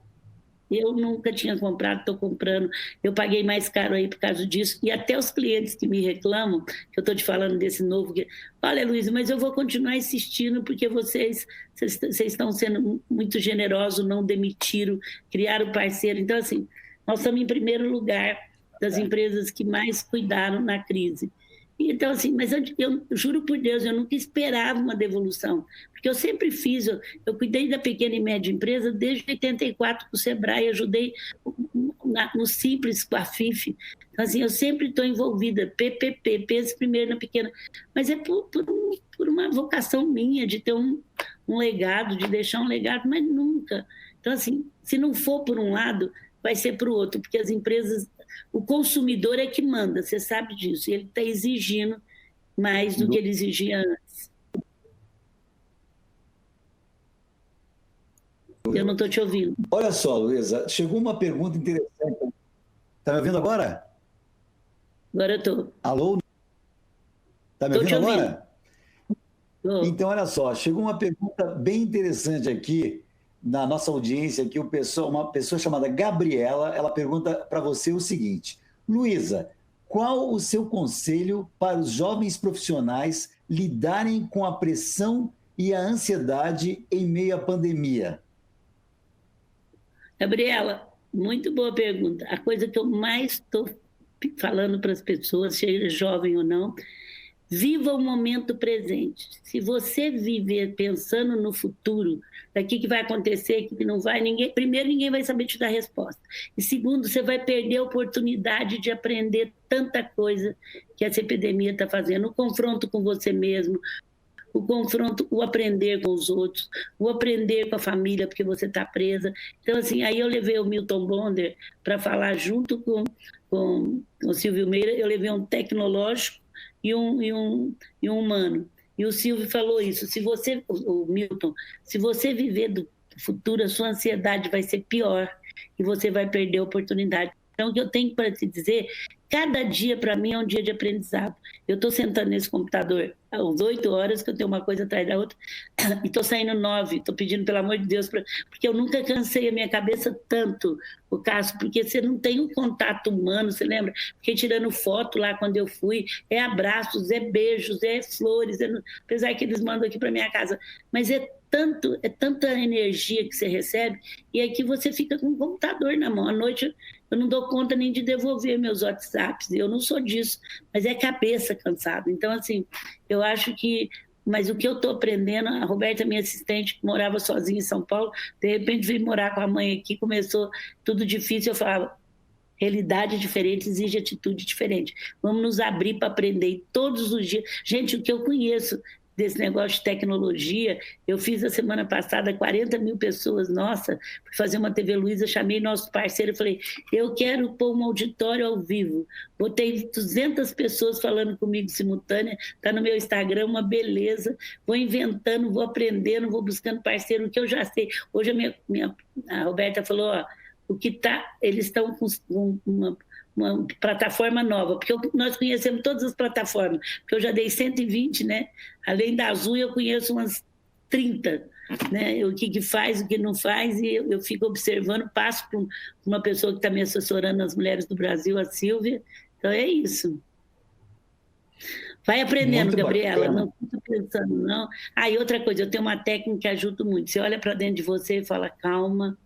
eu nunca tinha comprado, estou comprando, eu paguei mais caro aí por causa disso, e até os clientes que me reclamam, que eu estou te falando desse novo, olha, Luiza, mas eu vou continuar insistindo porque vocês estão sendo muito generosos, não demitiram, criaram parceiro, então assim, nós estamos em primeiro lugar das empresas que mais cuidaram na crise. Então, assim, mas eu juro por Deus, eu nunca esperava uma devolução, porque eu sempre fiz, eu cuidei da pequena e média empresa desde 84 com o Sebrae, ajudei no Simples com a FIF, então, assim, eu sempre estou envolvida, PPP, penso primeiro na pequena, mas é por uma vocação minha de ter um legado, de deixar um legado, mas nunca. Então, assim, se não for por um lado, vai ser para o outro, porque as empresas... O consumidor é que manda, você sabe disso, e ele está exigindo mais do que ele exigia antes. Eu não estou te ouvindo. Olha só, Luiza, chegou uma pergunta interessante. Está me ouvindo agora? Agora eu estou. Alô? Está me ouvindo agora? Tô. Então, olha só, chegou uma pergunta bem interessante aqui, na nossa audiência, aqui, uma pessoa chamada Gabriela, ela pergunta para você o seguinte: Luiza, qual o seu conselho para os jovens profissionais lidarem com a pressão e a ansiedade em meio à pandemia? Gabriela, muito boa pergunta. A coisa que eu mais estou falando para as pessoas, seja jovem ou não, viva o momento presente. Se você viver pensando no futuro, daqui que vai acontecer, que não vai, primeiro, ninguém vai saber te dar resposta. E segundo, você vai perder a oportunidade de aprender tanta coisa que essa epidemia está fazendo. O confronto com você mesmo, o confronto, o aprender com os outros, o aprender com a família, porque você está presa. Então, assim, aí eu levei o Milton Bonder para falar junto com o Silvio Meira, eu levei um tecnológico e um humano. E o Silvio falou isso, o Milton, se você viver do futuro, a sua ansiedade vai ser pior e você vai perder a oportunidade. Então, o que eu tenho para te dizer, cada dia para mim é um dia de aprendizado. Eu estou sentando nesse computador às 8 horas, que eu tenho uma coisa atrás da outra, e estou saindo 9, estou pedindo pelo amor de Deus, porque eu nunca cansei a minha cabeça tanto, o Cássio, porque você não tem um contato humano, você lembra? Fiquei tirando foto lá quando eu fui, é abraços, é beijos, é flores, apesar que eles mandam aqui para minha casa, mas é tanta energia que você recebe, e aqui você fica com o computador na mão. À noite eu não dou conta nem de devolver meus WhatsApps, eu não sou disso, mas é cabeça cansada. Então, assim, eu acho que... Mas o que eu estou aprendendo, a Roberta, minha assistente, que morava sozinha em São Paulo, de repente veio morar com a mãe aqui, começou tudo difícil, eu falava, realidade diferente exige atitude diferente. Vamos nos abrir para aprender todos os dias. Gente, o que eu conheço desse negócio de tecnologia, eu fiz a semana passada 40 mil pessoas, nossa, fui fazer uma TV Luiza, chamei nosso parceiro e falei, eu quero pôr um auditório ao vivo, botei 200 pessoas falando comigo simultânea, está no meu Instagram, uma beleza, vou inventando, vou aprendendo, vou buscando parceiro, o que eu já sei. Hoje a Roberta falou, ó, eles estão com uma plataforma nova, porque nós conhecemos todas as plataformas, porque eu já dei 120, né? Além da Azul, eu conheço umas 30. né? O que faz, o que não faz, e eu fico observando, passo para uma pessoa que está me assessorando nas mulheres do Brasil, a Silvia. Então é isso. Vai aprendendo, Muito Gabriela, bacana. não fica pensando, não. Ah, e outra coisa, eu tenho uma técnica que ajuda muito. Você olha para dentro de você e fala, calma,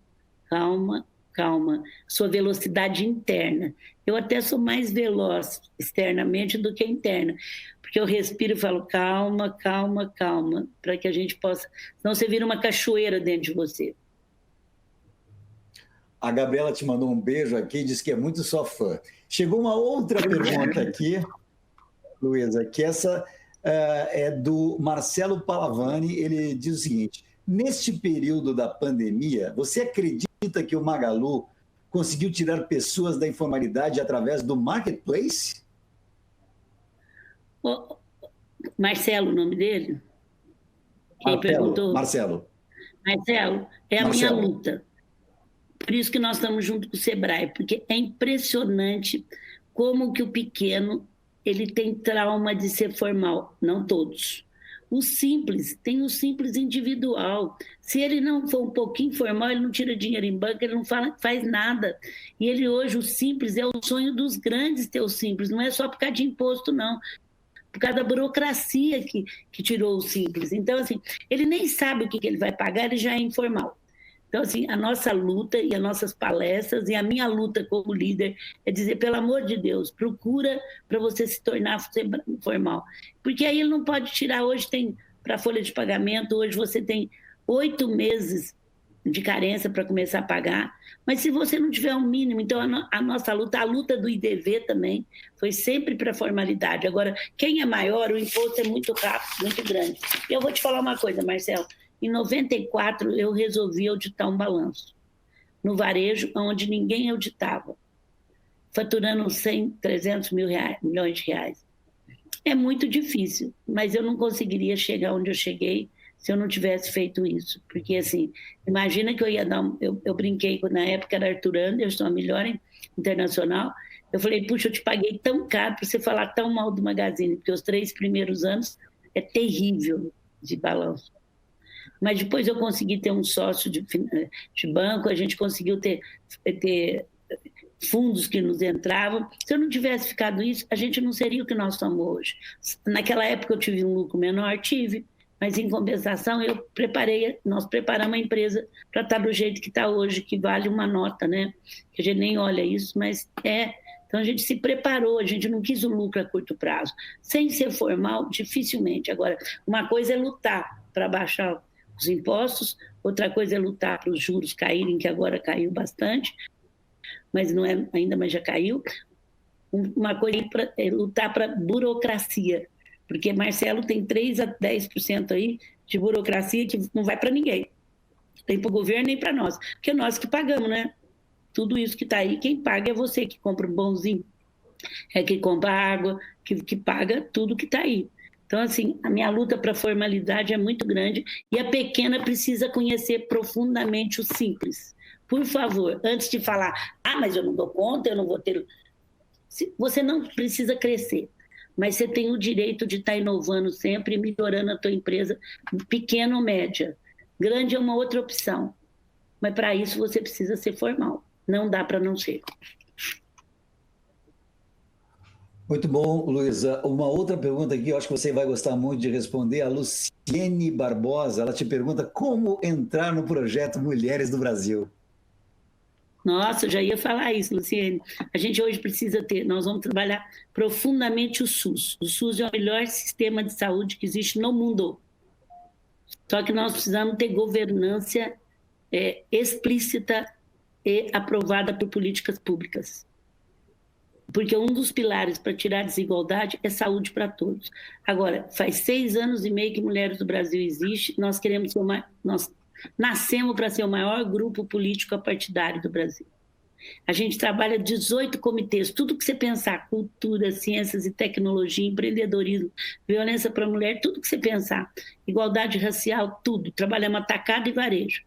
calma, calma. Sua velocidade interna. Eu até sou mais veloz externamente do que interna, porque eu respiro e falo, calma, calma, calma, para que a gente possa... Senão você vira uma cachoeira dentro de você. A Gabriela te mandou um beijo aqui e disse que é muito sua fã. Chegou uma outra pergunta aqui, Luísa, que essa é do Marcelo Palavani. Ele diz o seguinte: neste período da pandemia, você acredita que o Magalu conseguiu tirar pessoas da informalidade através do marketplace? Marcelo, o nome dele? Quem perguntou? Marcelo. Marcelo, é a minha luta. Por isso que nós estamos junto com o Sebrae, porque é impressionante como que o pequeno ele tem trauma de ser formal, não todos. O simples, tem o simples individual. Se ele não for um pouquinho formal, ele não tira dinheiro em banco, ele não faz nada. E ele hoje, o simples, é o sonho dos grandes ter o simples, não é só por causa de imposto, não. Por causa da burocracia que tirou o simples. Então, assim, ele nem sabe o que ele vai pagar, ele já é informal. Então, assim, a nossa luta e as nossas palestras e a minha luta como líder é dizer, pelo amor de Deus, procura para você se tornar formal. Porque aí ele não pode tirar, hoje tem, para a folha de pagamento, hoje você tem 8 meses de carência para começar a pagar, mas se você não tiver um mínimo, então a nossa luta, a luta do IDV também, foi sempre para a formalidade. Agora, quem é maior, o imposto é muito rápido, muito grande. E eu vou te falar uma coisa, Marcelo, em 94, eu resolvi auditar um balanço no varejo, onde ninguém auditava, faturando 100, 300 milhões de reais. É muito difícil, mas eu não conseguiria chegar onde eu cheguei se eu não tivesse feito isso. Porque, assim, imagina que eu ia dar... Eu brinquei, na época era Arthur Anderson, a melhor internacional. Eu falei, puxa, eu te paguei tão caro para você falar tão mal do Magazine, porque os 3 primeiros anos é terrível de balanço. Mas depois eu consegui ter um sócio de banco, a gente conseguiu ter fundos que nos entravam. Se eu não tivesse ficado isso, a gente não seria o que nós somos hoje. Naquela época eu tive um lucro menor, mas em compensação nós preparamos a empresa para estar do jeito que está hoje, que vale uma nota, né? Que a gente nem olha isso, mas é... Então a gente se preparou, a gente não quis o lucro a curto prazo. Sem ser formal, dificilmente. Agora, uma coisa é lutar para baixar os impostos, outra coisa é lutar para os juros caírem, que agora caiu bastante, mas não é ainda, mas já caiu. Uma coisa é lutar para burocracia, porque Marcelo tem 3 a 10% aí de burocracia que não vai para ninguém, nem para o governo, nem para nós, porque é nós que pagamos, né? Tudo isso que está aí, quem paga é você que compra um bonzinho, é que compra água, que paga tudo que está aí. Então, assim, a minha luta para a formalidade é muito grande e a pequena precisa conhecer profundamente o simples. Por favor, antes de falar, mas eu não dou conta, eu não vou ter... Você não precisa crescer, mas você tem o direito de estar inovando sempre e melhorando a tua empresa, pequena ou média. Grande é uma outra opção, mas para isso você precisa ser formal. Não dá para não ser. Muito bom, Luísa. Uma outra pergunta aqui, eu acho que você vai gostar muito de responder. A Luciene Barbosa, ela te pergunta como entrar no projeto Mulheres do Brasil. Nossa, eu já ia falar isso, Luciene. A gente hoje precisa nós vamos trabalhar profundamente o SUS. O SUS é o melhor sistema de saúde que existe no mundo. Só que nós precisamos ter governança explícita e aprovada por políticas públicas. Porque um dos pilares para tirar a desigualdade é saúde para todos. Agora, faz 6 anos e meio que Mulheres do Brasil existe, nós queremos nós nascemos para ser o maior grupo político partidário do Brasil. A gente trabalha 18 comitês, tudo que você pensar, cultura, ciências e tecnologia, empreendedorismo, violência para a mulher, tudo que você pensar, igualdade racial, tudo. Trabalhamos atacado e varejo.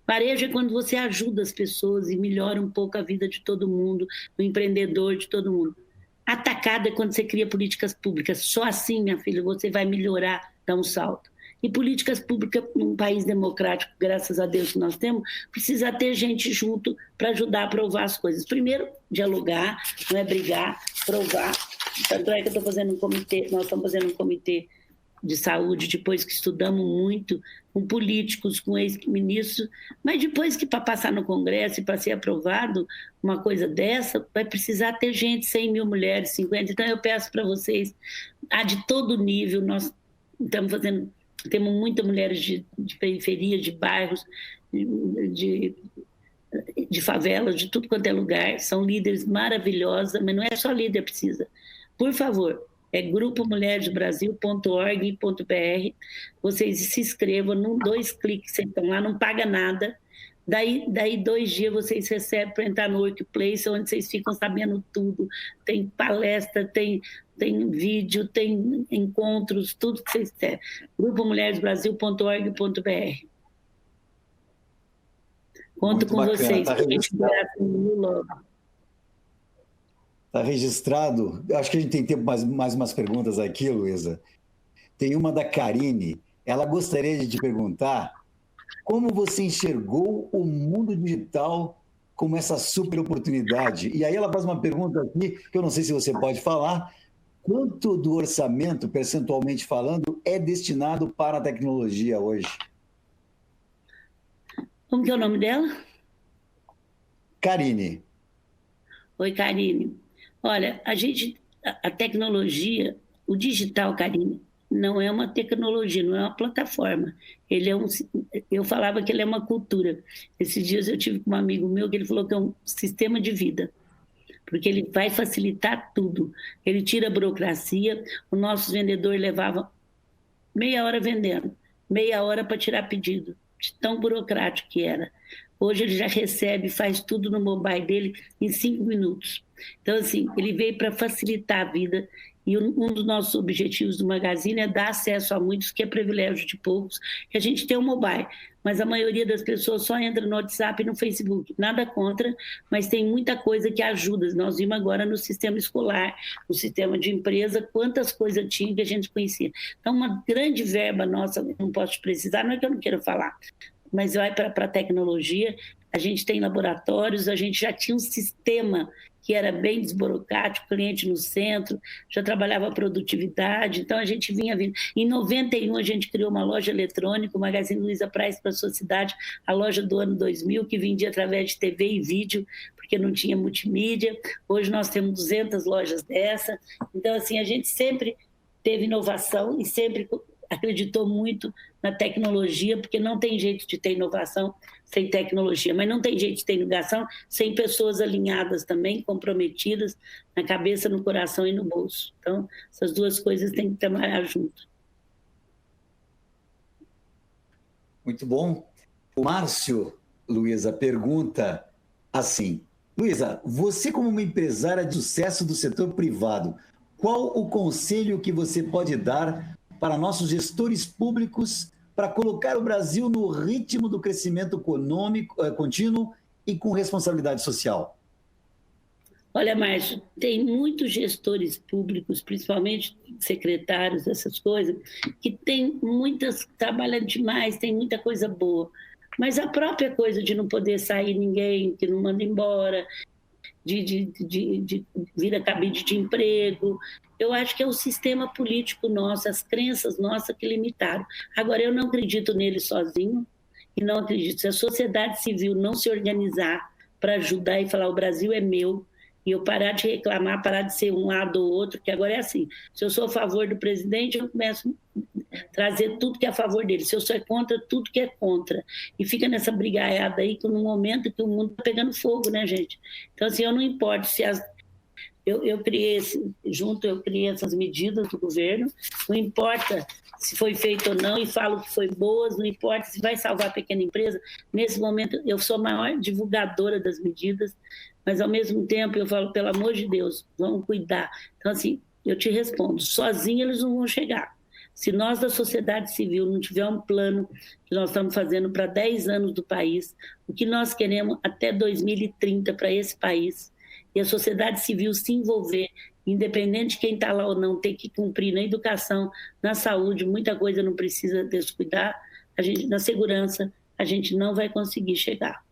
Varejo é quando você ajuda as pessoas e melhora um pouco a vida de todo mundo, do empreendedor, de todo mundo. Atacado é quando você cria políticas públicas. Só assim, minha filha, você vai melhorar, dar um salto. E políticas públicas, num país democrático, graças a Deus que nós temos, precisa ter gente junto para ajudar a aprovar as coisas. Primeiro, dialogar, não é brigar, provar. Tanto é que eu estou fazendo um comitê, nós estamos fazendo um comitê de saúde, depois que estudamos muito, com políticos, com ex-ministros, mas depois que para passar no Congresso e para ser aprovado uma coisa dessa, vai precisar ter gente, 100 mil mulheres, 50. Então eu peço para vocês, de todo nível, nós estamos fazendo, temos muitas mulheres de periferia, de bairros, de favelas, de tudo quanto é lugar, são líderes maravilhosas, mas não é só líder que precisa. Por favor, é grupomulheresbrasil.org.br, vocês se inscrevam, 2 cliques, vocês estão lá, não paga nada, daí 2 dias vocês recebem para entrar no Workplace, onde vocês ficam sabendo tudo, tem palestra, tem vídeo, tem encontros, tudo que vocês querem. grupomulheresbrasil.org.br. Conto com bacana, vocês. Está registrado. Acho que a gente tem tempo mais umas perguntas aqui, Luísa. Tem uma da Karine. Ela gostaria de te perguntar como você enxergou o mundo digital como essa super oportunidade. E aí ela faz uma pergunta aqui, que eu não sei se você pode falar. Quanto do orçamento, percentualmente falando, é destinado para a tecnologia hoje? Como que é o nome dela? Karine. Oi, Karine. Olha, a tecnologia, o digital, Karine, não é uma tecnologia, não é uma plataforma. Eu falava que ele é uma cultura. Esses dias eu tive com um amigo meu que ele falou que é um sistema de vida, porque ele vai facilitar tudo. Ele tira a burocracia, o nosso vendedor levava meia hora vendendo, meia hora para tirar pedido, de tão burocrático que era. Hoje ele já recebe, faz tudo no mobile dele em 5 minutos. Então, assim, ele veio para facilitar a vida e um dos nossos objetivos do Magazine é dar acesso a muitos, que é privilégio de poucos, que a gente tem um mobile, mas a maioria das pessoas só entra no WhatsApp e no Facebook. Nada contra, mas tem muita coisa que ajuda. Nós vimos agora no sistema escolar, no sistema de empresa, quantas coisas tinha que a gente conhecia. Então, uma grande verba nossa, não posso precisar, não é que eu não quero falar, mas vai para a tecnologia, a gente tem laboratórios, a gente já tinha um sistema que era bem desburocrático, cliente no centro, já trabalhava a produtividade, então a gente vinha vindo. Em 91 a gente criou uma loja eletrônica, o Magazine Luiza Price para a sua cidade, a loja do ano 2000, que vendia através de TV e vídeo, porque não tinha multimídia. Hoje nós temos 200 lojas dessa. Então, assim, a gente sempre teve inovação e sempre acreditou muito na tecnologia, porque não tem jeito de ter inovação sem tecnologia, mas não tem jeito de ter inovação sem pessoas alinhadas também, comprometidas na cabeça, no coração e no bolso. Então, essas duas coisas têm que trabalhar junto. Muito bom. O Márcio, Luísa, pergunta assim: Luísa, você como uma empresária de sucesso do setor privado, qual o conselho que você pode dar para nossos gestores públicos para colocar o Brasil no ritmo do crescimento econômico contínuo e com responsabilidade social? Olha, Márcio, tem muitos gestores públicos, principalmente secretários, essas coisas, que trabalham demais, tem muita coisa boa, mas a própria coisa de não poder sair ninguém, que não manda embora, de vir a cabide de emprego, eu acho que é o sistema político nosso, as crenças nossas que limitaram. Agora, eu não acredito nele sozinho e não acredito. Se a sociedade civil não se organizar para ajudar e falar o Brasil é meu, e eu parar de reclamar, parar de ser um lado ou outro, que agora é assim, se eu sou a favor do presidente, eu começo a trazer tudo que é a favor dele, se eu sou contra, tudo que é contra, e fica nessa brigaiada aí, no momento que o mundo está pegando fogo, né, gente? Então, assim, eu não importo se eu criei essas medidas do governo, não importa se foi feito ou não, e falo que foi boas, não importa se vai salvar a pequena empresa. Nesse momento, eu sou a maior divulgadora das medidas, mas, ao mesmo tempo, eu falo, pelo amor de Deus, vamos cuidar. Então, assim, eu te respondo, sozinhos eles não vão chegar. Se nós, da sociedade civil, não tiver um plano que nós estamos fazendo para 10 anos do país, o que nós queremos até 2030 para esse país, e a sociedade civil se envolver independente de quem está lá ou não, tem que cumprir na educação, na saúde, muita coisa não precisa descuidar, na segurança, a gente não vai conseguir chegar.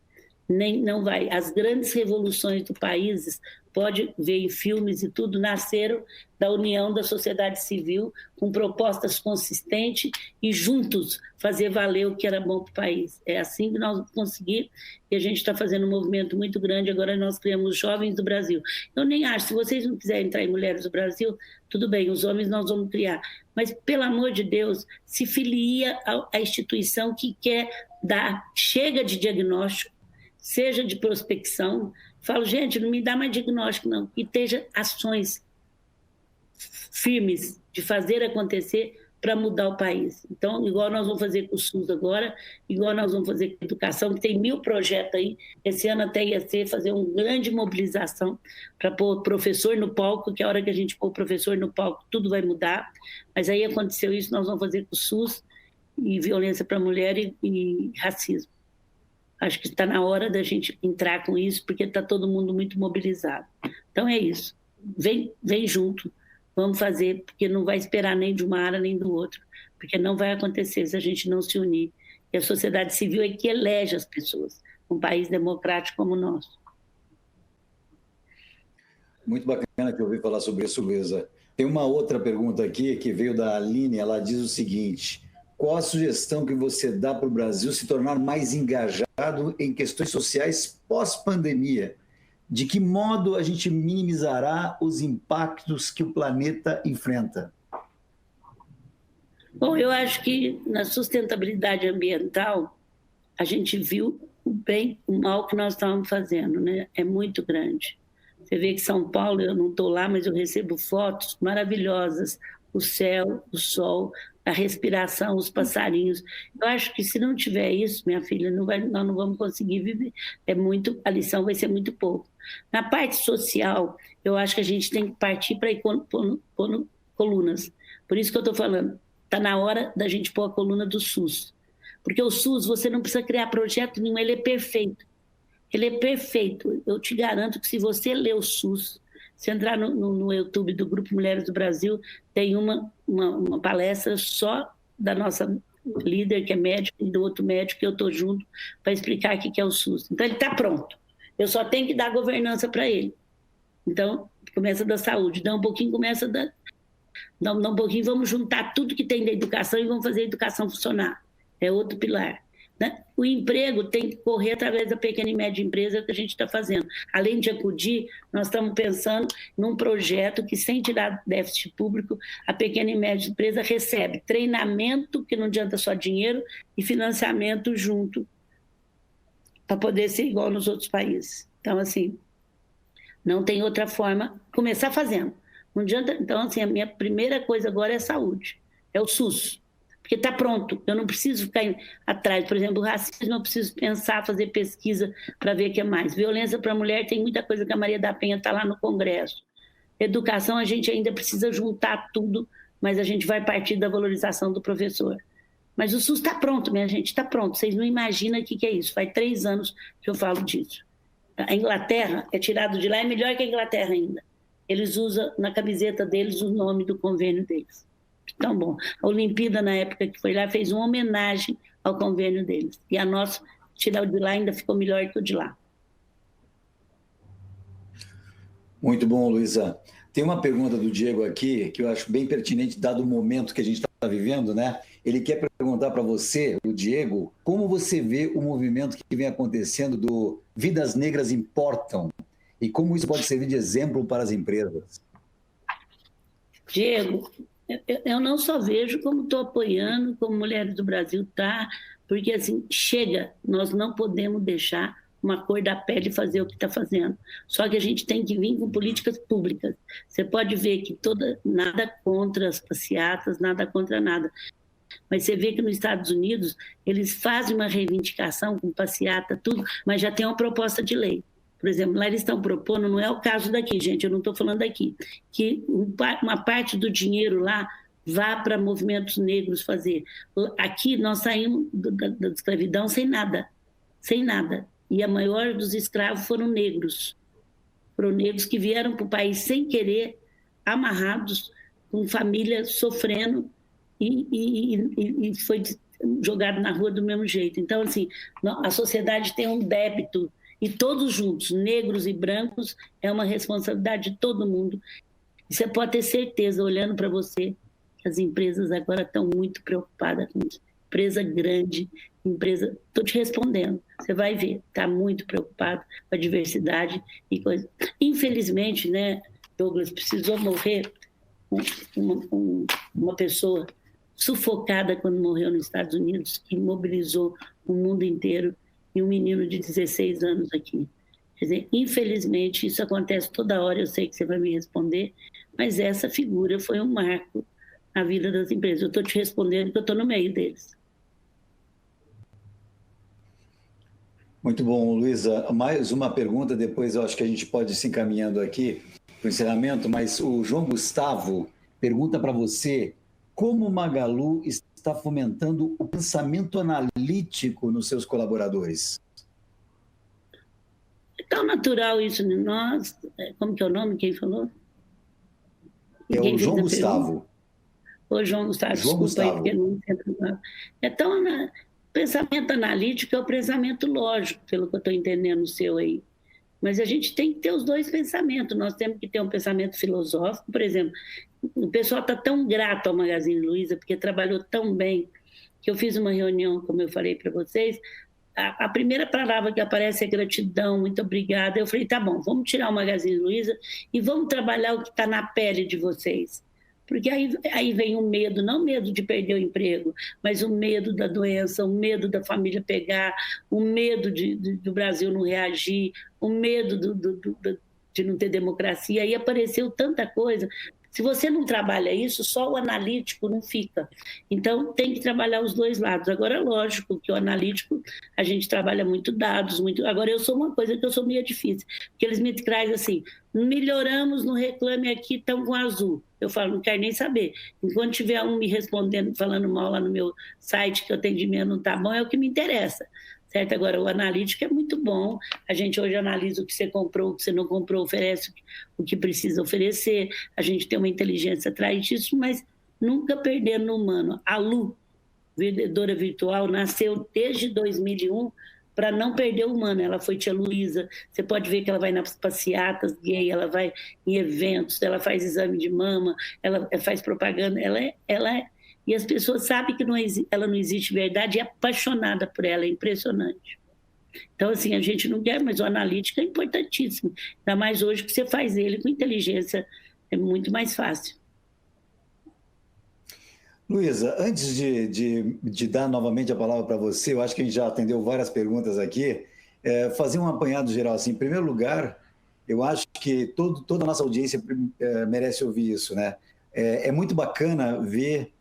Nem não vai. As grandes revoluções do país, pode ver em filmes e tudo, nasceram da união da sociedade civil, com propostas consistentes e juntos fazer valer o que era bom para o país. É assim que nós vamos conseguir, e a gente está fazendo um movimento muito grande. Agora nós criamos os Jovens do Brasil. Eu nem acho, se vocês não quiserem entrar em Mulheres do Brasil, tudo bem, os homens nós vamos criar. Mas, pelo amor de Deus, se filia à instituição que quer dar, chega de diagnóstico, seja de prospecção. Falo, gente, não me dá mais diagnóstico, não. E esteja ações firmes de fazer acontecer para mudar o país. Então, igual nós vamos fazer com o SUS agora, igual nós vamos fazer com a educação, que tem 1000 projetos aí. Esse ano até ia ser fazer uma grande mobilização para pôr o professor no palco, que a hora que a gente pôr o professor no palco, tudo vai mudar. Mas aí aconteceu isso, nós vamos fazer com o SUS e violência para a mulher e racismo. Acho que está na hora da gente entrar com isso, porque está todo mundo muito mobilizado. Então é isso. Vem junto, vamos fazer, porque não vai esperar nem de uma área nem do outro, porque não vai acontecer se a gente não se unir. E a sociedade civil é que elege as pessoas, um país democrático como o nosso. Muito bacana que eu ouvi falar sobre isso, Luísa. Tem uma outra pergunta aqui que veio da Aline, ela diz o seguinte: qual a sugestão que você dá para o Brasil se tornar mais engajado em questões sociais pós-pandemia? De que modo a gente minimizará os impactos que o planeta enfrenta? Bom, eu acho que na sustentabilidade ambiental a gente viu o bem, o mal que nós estávamos fazendo, né? É muito grande. Você vê que São Paulo, eu não estou lá, mas eu recebo fotos maravilhosas, o céu, o sol, a respiração, os passarinhos. Eu acho que se não tiver isso, minha filha, nós não vamos conseguir viver. A lição vai ser muito pouco. Na parte social, eu acho que a gente tem que partir para ir pondo colunas. Por isso que eu estou falando, está na hora da gente pôr a coluna do SUS. Porque o SUS, você não precisa criar projeto nenhum, ele é perfeito. Ele é perfeito. Eu te garanto que se você ler o SUS, se entrar no YouTube do Grupo Mulheres do Brasil, tem uma palestra só da nossa líder, que é médico, e do outro médico, que eu estou junto, para explicar o que é o SUS. Então, ele está pronto. Eu só tenho que dar governança para ele. Então, começa da saúde. Dá um pouquinho, dá um pouquinho, vamos juntar tudo que tem da educação e vamos fazer a educação funcionar. É outro pilar. Né? O emprego tem que correr através da pequena e média empresa que a gente está fazendo. Além de acudir, nós estamos pensando num projeto que, sem tirar déficit público, a pequena e média empresa recebe treinamento, que não adianta só dinheiro, e financiamento junto, para poder ser igual nos outros países. Então, assim, não tem outra forma. Começar fazendo. Não adianta. Então, assim, a minha primeira coisa agora é saúde, é o SUS. Porque está pronto, eu não preciso ficar atrás. Por exemplo, o racismo, eu preciso pensar, fazer pesquisa para ver o que é mais. Violência para a mulher, tem muita coisa que a Maria da Penha está lá no Congresso. Educação, a gente ainda precisa juntar tudo, mas a gente vai partir da valorização do professor. Mas o SUS está pronto, minha gente, está pronto. Vocês não imaginam o que é isso. Faz 3 anos que eu falo disso. A Inglaterra é tirado de lá, é melhor que a Inglaterra ainda. Eles usam na camiseta deles o nome do convênio deles. Então, bom, a Olimpíada, na época que foi lá, fez uma homenagem ao convênio deles. E a nossa, tirar o de lá, ainda ficou melhor que o de lá. Muito bom, Luísa. Tem uma pergunta do Diego aqui, que eu acho bem pertinente, dado o momento que a gente está vivendo, né? Ele quer perguntar para você, o Diego, como você vê o movimento que vem acontecendo do Vidas Negras Importam e como isso pode servir de exemplo para as empresas? Diego, eu não só vejo, como estou apoiando, como Mulheres do Brasil está, porque assim, chega, nós não podemos deixar uma cor da pele fazer o que está fazendo. Só que a gente tem que vir com políticas públicas. Você pode ver que nada contra as passeatas, nada contra nada. Mas você vê que nos Estados Unidos, eles fazem uma reivindicação com passeata, tudo, mas já tem uma proposta de lei. Por exemplo, lá eles estão propondo, não é o caso daqui, gente, eu não estou falando daqui, que uma parte do dinheiro lá vá para movimentos negros fazer. Aqui nós saímos da escravidão sem nada. E a maior dos escravos foram negros que vieram para o país sem querer, amarrados, com família sofrendo e foi jogado na rua do mesmo jeito. Então, assim, a sociedade tem um débito, e todos juntos, negros e brancos, é uma responsabilidade de todo mundo. E você pode ter certeza, olhando para você, que as empresas agora estão muito preocupadas com isso. Empresa grande, empresa... Estou te respondendo, você vai ver, está muito preocupado com a diversidade e coisa. Infelizmente, né, Douglas, precisou morrer uma pessoa sufocada quando morreu nos Estados Unidos, que mobilizou o mundo inteiro, e um menino de 16 anos aqui. Quer dizer, infelizmente, isso acontece toda hora, eu sei que você vai me responder, mas essa figura foi um marco na vida das empresas. Eu estou te respondendo porque eu estou no meio deles. Muito bom, Luísa. Mais uma pergunta, depois eu acho que a gente pode ir se encaminhando aqui para o encerramento, mas o João Gustavo pergunta para você como o Magalu está fomentando o pensamento analítico nos seus colaboradores. É tão natural isso de nós. Como que é o nome? Quem falou? É o João Gustavo. Ô, João Gustavo, João desculpa Gustavo. aí, porque não... É tão... Pensamento analítico é o pensamento lógico, pelo que eu estou entendendo o seu aí. Mas a gente tem que ter os dois pensamentos. Nós temos que ter um pensamento filosófico. Por exemplo, o pessoal está tão grato ao Magazine Luiza, porque trabalhou tão bem, que eu fiz uma reunião, como eu falei para vocês, a primeira palavra que aparece é gratidão, muito obrigada. Eu falei, tá bom, vamos tirar o Magazine Luiza e vamos trabalhar o que está na pele de vocês. Porque aí vem o medo, não o medo de perder o emprego, mas o medo da doença, o medo da família pegar, o medo do Brasil não reagir, o medo de não ter democracia. Aí apareceu tanta coisa. Se você não trabalha isso, só o analítico não fica. Então, tem que trabalhar os dois lados. Agora, lógico que o analítico, a gente trabalha muito dados, muito... Agora, eu sou uma coisa que eu sou meio difícil, porque eles me trazem assim, melhoramos no Reclame Aqui, estão com azul. Eu falo, não quero nem saber. Enquanto tiver um me respondendo, falando mal lá no meu site, que o atendimento não está bom, é o que me interessa. Certo? Agora, o analítico é muito bom. A gente hoje analisa o que você comprou, o que você não comprou, oferece o que precisa oferecer. A gente tem uma inteligência atrás disso, mas nunca perdendo no humano. A Lu, vendedora virtual, nasceu desde 2001 para não perder o humano. Ela foi tia Luísa. Você pode ver que ela vai nas passeatas gay, ela vai em eventos, ela faz exame de mama, ela faz propaganda. Ela é e as pessoas sabem que ela não existe verdade e é apaixonada por ela, é impressionante. Então, assim, a gente não quer, mas o analítico é importantíssimo. Ainda mais hoje que você faz ele com inteligência, é muito mais fácil. Luísa, antes de dar novamente a palavra para você, eu acho que a gente já atendeu várias perguntas aqui, fazer um apanhado geral. Assim, em primeiro lugar, eu acho que toda a nossa audiência merece ouvir isso, né? É muito bacana ver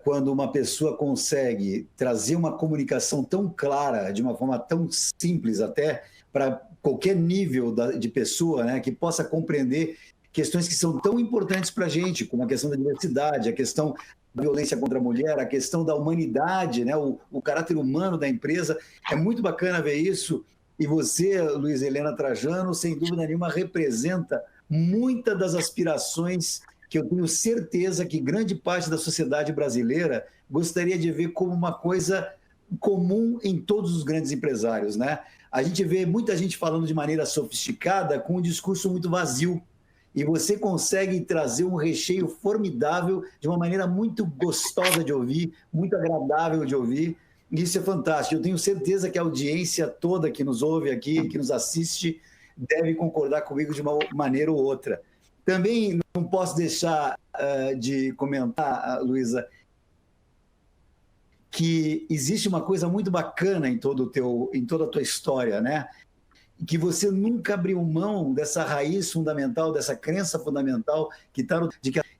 quando uma pessoa consegue trazer uma comunicação tão clara, de uma forma tão simples até, para qualquer nível de pessoa, né, que possa compreender questões que são tão importantes para a gente, como a questão da diversidade, a questão da violência contra a mulher, a questão da humanidade, né, o caráter humano da empresa. É muito bacana ver isso. E você, Luísa Helena Trajano, sem dúvida nenhuma, representa muitas das aspirações que eu tenho certeza que grande parte da sociedade brasileira gostaria de ver como uma coisa comum em todos os grandes empresários, né? A gente vê muita gente falando de maneira sofisticada com um discurso muito vazio, e você consegue trazer um recheio formidável de uma maneira muito gostosa de ouvir, muito agradável de ouvir, e isso é fantástico. Eu tenho certeza que a audiência toda que nos ouve aqui, que nos assiste, deve concordar comigo de uma maneira ou outra. Também não posso deixar de comentar, Luísa, que existe uma coisa muito bacana em toda a tua história, né? Que você nunca abriu mão dessa raiz fundamental, dessa crença fundamental que está no...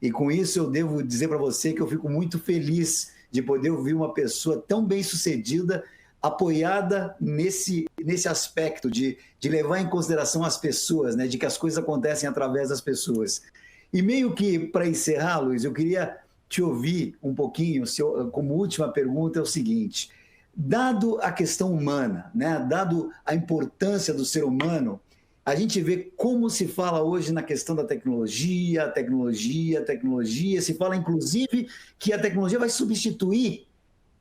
E com isso eu devo dizer para você que eu fico muito feliz de poder ouvir uma pessoa tão bem-sucedida, apoiada nesse aspecto de levar em consideração as pessoas, né? De que as coisas acontecem através das pessoas. E meio que, para encerrar, Luiz, eu queria te ouvir um pouquinho, como última pergunta, é o seguinte: dado a questão humana, né? Dado a importância do ser humano, a gente vê como se fala hoje na questão da tecnologia, tecnologia. Se fala, inclusive, que a tecnologia vai substituir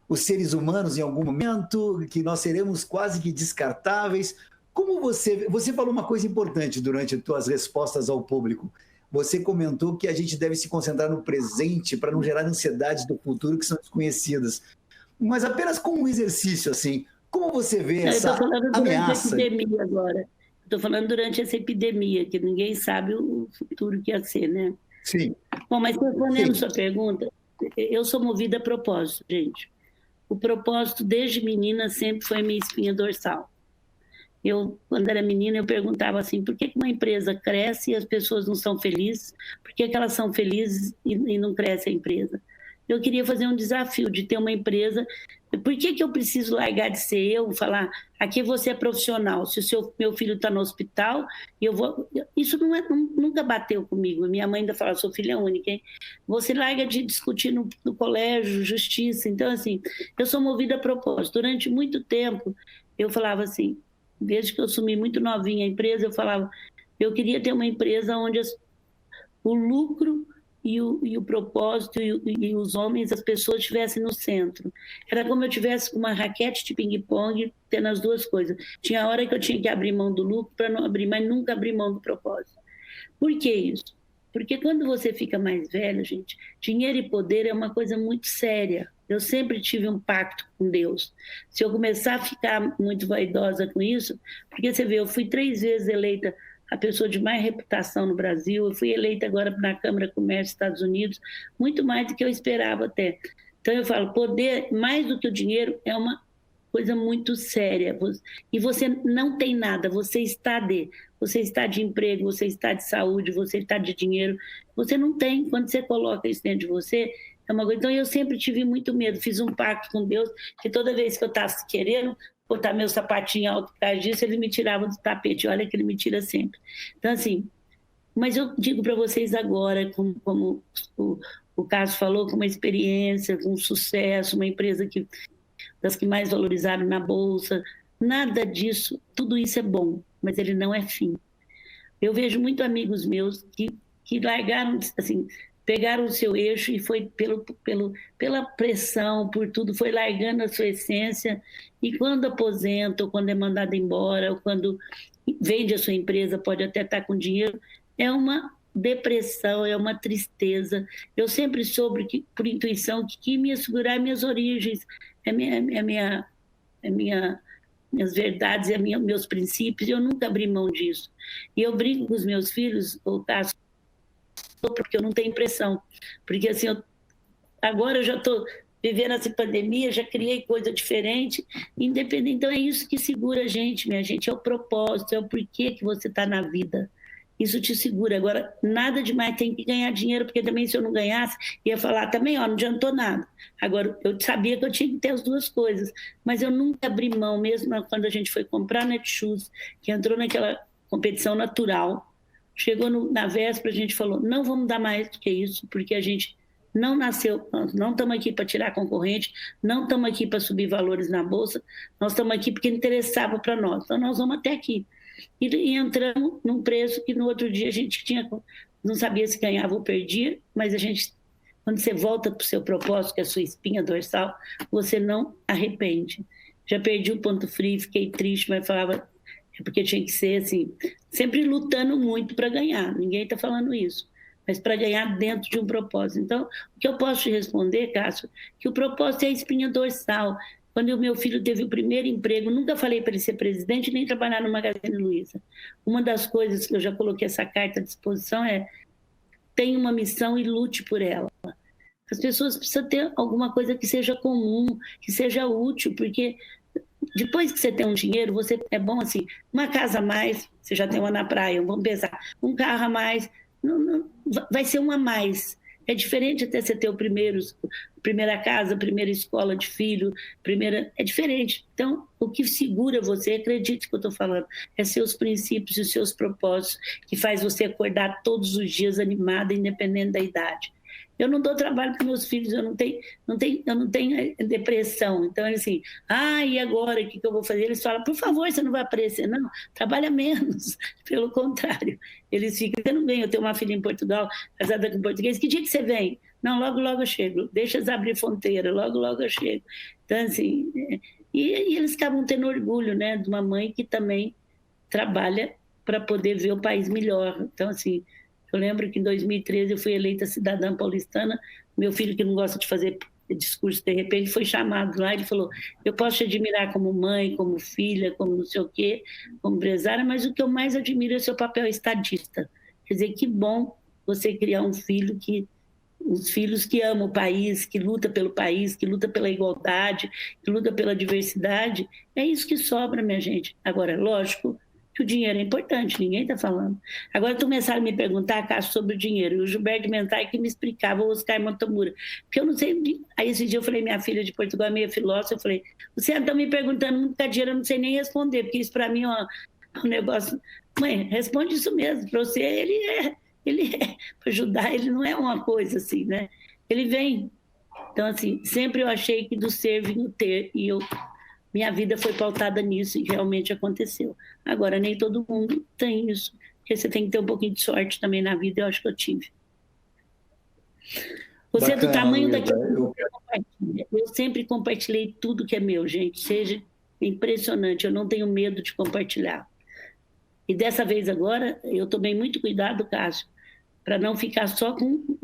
os seres humanos em algum momento, que nós seremos quase que descartáveis. Como você falou uma coisa importante durante as suas respostas ao público. Você comentou que a gente deve se concentrar no presente para não gerar ansiedades do futuro que são desconhecidas. Mas apenas como um exercício, assim, como você vê essa ameaça? Estou falando durante essa epidemia, que ninguém sabe o futuro que ia ser, né? Sim. Bom, mas respondendo sua pergunta, eu sou movida a propósito, gente. O propósito, desde menina, sempre foi minha espinha dorsal. Quando era menina, eu perguntava assim, por que uma empresa cresce e as pessoas não são felizes? Por que elas são felizes e não cresce a empresa? Eu queria fazer um desafio de ter uma empresa. Por que eu preciso largar de ser eu, falar, aqui você é profissional, se meu filho está no hospital, eu vou... Isso nunca bateu comigo. Minha mãe ainda fala, sou filha única, hein? Você larga de discutir no colégio, justiça. Então, assim, eu sou movida a propósito. Durante muito tempo, eu falava assim, desde que eu assumi muito novinha a empresa, eu falava, eu queria ter uma empresa onde o lucro e o propósito e os homens, as pessoas estivessem no centro. Era como eu tivesse uma raquete de ping-pong tendo as duas coisas. Tinha a hora que eu tinha que abrir mão do lucro para não abrir, mas nunca abrir mão do propósito. Por que isso? Porque quando você fica mais velho, gente, dinheiro e poder é uma coisa muito séria. Eu sempre tive um pacto com Deus. Se eu começar a ficar muito vaidosa com isso, porque você vê, eu fui 3 vezes eleita a pessoa de mais reputação no Brasil, eu fui eleita agora na Câmara de Comércio dos Estados Unidos, muito mais do que eu esperava até. Então eu falo, poder, mais do que o dinheiro, é uma coisa muito séria. E você não tem nada, você está de emprego, você está de saúde, você está de dinheiro, você não tem. Quando você coloca isso dentro de você, é uma coisa. Então eu sempre tive muito medo, fiz um pacto com Deus, que toda vez que eu estava querendo botar meu sapatinho alto por causa disso, ele me tirava do tapete. Olha que ele me tira sempre. Então, assim, mas eu digo para vocês agora, como o Cássio falou, com uma experiência, com um sucesso, uma empresa das que mais valorizaram na Bolsa, nada disso, tudo isso é bom, mas ele não é fim. Eu vejo muitos amigos meus que largaram, assim, pegaram o seu eixo e foi pela pressão, por tudo, foi largando a sua essência, e quando aposenta, ou quando é mandado embora, ou quando vende a sua empresa, pode até estar com dinheiro, é uma depressão, é uma tristeza. Eu sempre soube, por intuição, que me assegurar minhas origens, minhas verdades, meus princípios, e eu nunca abri mão disso. E eu brinco com os meus filhos, o Cássio, porque eu não tenho impressão, porque assim, agora eu já estou vivendo essa pandemia, já criei coisa diferente, independente. Então é isso que segura a gente, minha gente, é o propósito, é o porquê que você está na vida. Isso te segura. Agora, nada demais, tem que ganhar dinheiro, porque também se eu não ganhasse, ia falar também, não adiantou nada. Agora, eu sabia que eu tinha que ter as duas coisas, mas eu nunca abri mão, mesmo quando a gente foi comprar Netshoes, que entrou naquela competição natural, chegou na véspera, a gente falou, não vamos dar mais do que isso, porque a gente não nasceu, nós não estamos aqui para tirar concorrente, não estamos aqui para subir valores na Bolsa, nós estamos aqui porque interessava para nós, então nós vamos até aqui. E entramos num preço que no outro dia a gente não sabia se ganhava ou perdia, mas quando você volta para o seu propósito, que é a sua espinha dorsal, você não arrepende. Já perdi o ponto frio, fiquei triste, mas falava, porque tinha que ser assim, sempre lutando muito para ganhar, ninguém está falando isso, mas para ganhar dentro de um propósito. Então, o que eu posso te responder, Cássio, que o propósito é a espinha dorsal. Quando o meu filho teve o primeiro emprego, nunca falei para ele ser presidente nem trabalhar no Magazine Luiza. Uma das coisas que eu já coloquei essa carta à disposição é: tenha uma missão e lute por ela. As pessoas precisam ter alguma coisa que seja comum, que seja útil, porque depois que você tem um dinheiro, é bom assim, uma casa a mais, você já tem uma na praia, vamos pensar, um carro a mais, vai ser um a mais. É diferente até você ter primeira casa, primeira escola de filho, é diferente. Então, o que segura você, acredite que eu estou falando, é seus princípios e seus propósitos, que faz você acordar todos os dias animada, independente da idade. Eu não dou trabalho para meus filhos, eu não tenho depressão. Então, assim, e agora, o que eu vou fazer? Eles falam, por favor, você não vai aparecer. Não, trabalha menos. Pelo contrário, eles ficam, você não vem, eu tenho uma filha em Portugal, casada com português, que dia que você vem? Não, logo, logo eu chego. Deixa eles abrir fronteira, logo, logo eu chego. Então, assim, e eles acabam tendo orgulho, né, de uma mãe que também trabalha para poder ver o país melhor. Então, assim, eu lembro que em 2013 eu fui eleita cidadã paulistana, meu filho que não gosta de fazer discurso, de repente foi chamado lá, ele falou, eu posso te admirar como mãe, como filha, como não sei o quê, como empresária, mas o que eu mais admiro é o seu papel estadista. Quer dizer, que bom você criar um filho os filhos que amam o país, que luta pelo país, que luta pela igualdade, que luta pela diversidade, é isso que sobra, minha gente. Agora, lógico que o dinheiro é importante, ninguém está falando. Agora começaram a me perguntar, Cássio, sobre o dinheiro, e o Gilberto Mentai que me explicava, o Oscar Montamura, porque eu não sei, aí esse dia eu falei, minha filha de Portugal é meio filósofa, eu falei, você está me perguntando muito da dinheiro, eu não sei nem responder, porque isso para mim é um negócio, mãe, responde isso mesmo, para você ele é, para ajudar, ele não é uma coisa assim, né? Ele vem. Então, assim, sempre eu achei que do ser vinha o ter, e minha vida foi pautada nisso, e realmente aconteceu. Agora, nem todo mundo tem isso, porque você tem que ter um pouquinho de sorte também na vida, eu acho que eu tive. Você bacana, é do tamanho daquilo que eu compartilho. Eu sempre compartilhei tudo que é meu, gente, seja impressionante, eu não tenho medo de compartilhar. E dessa vez agora, eu tomei muito cuidado, Cássio, para não ficar só com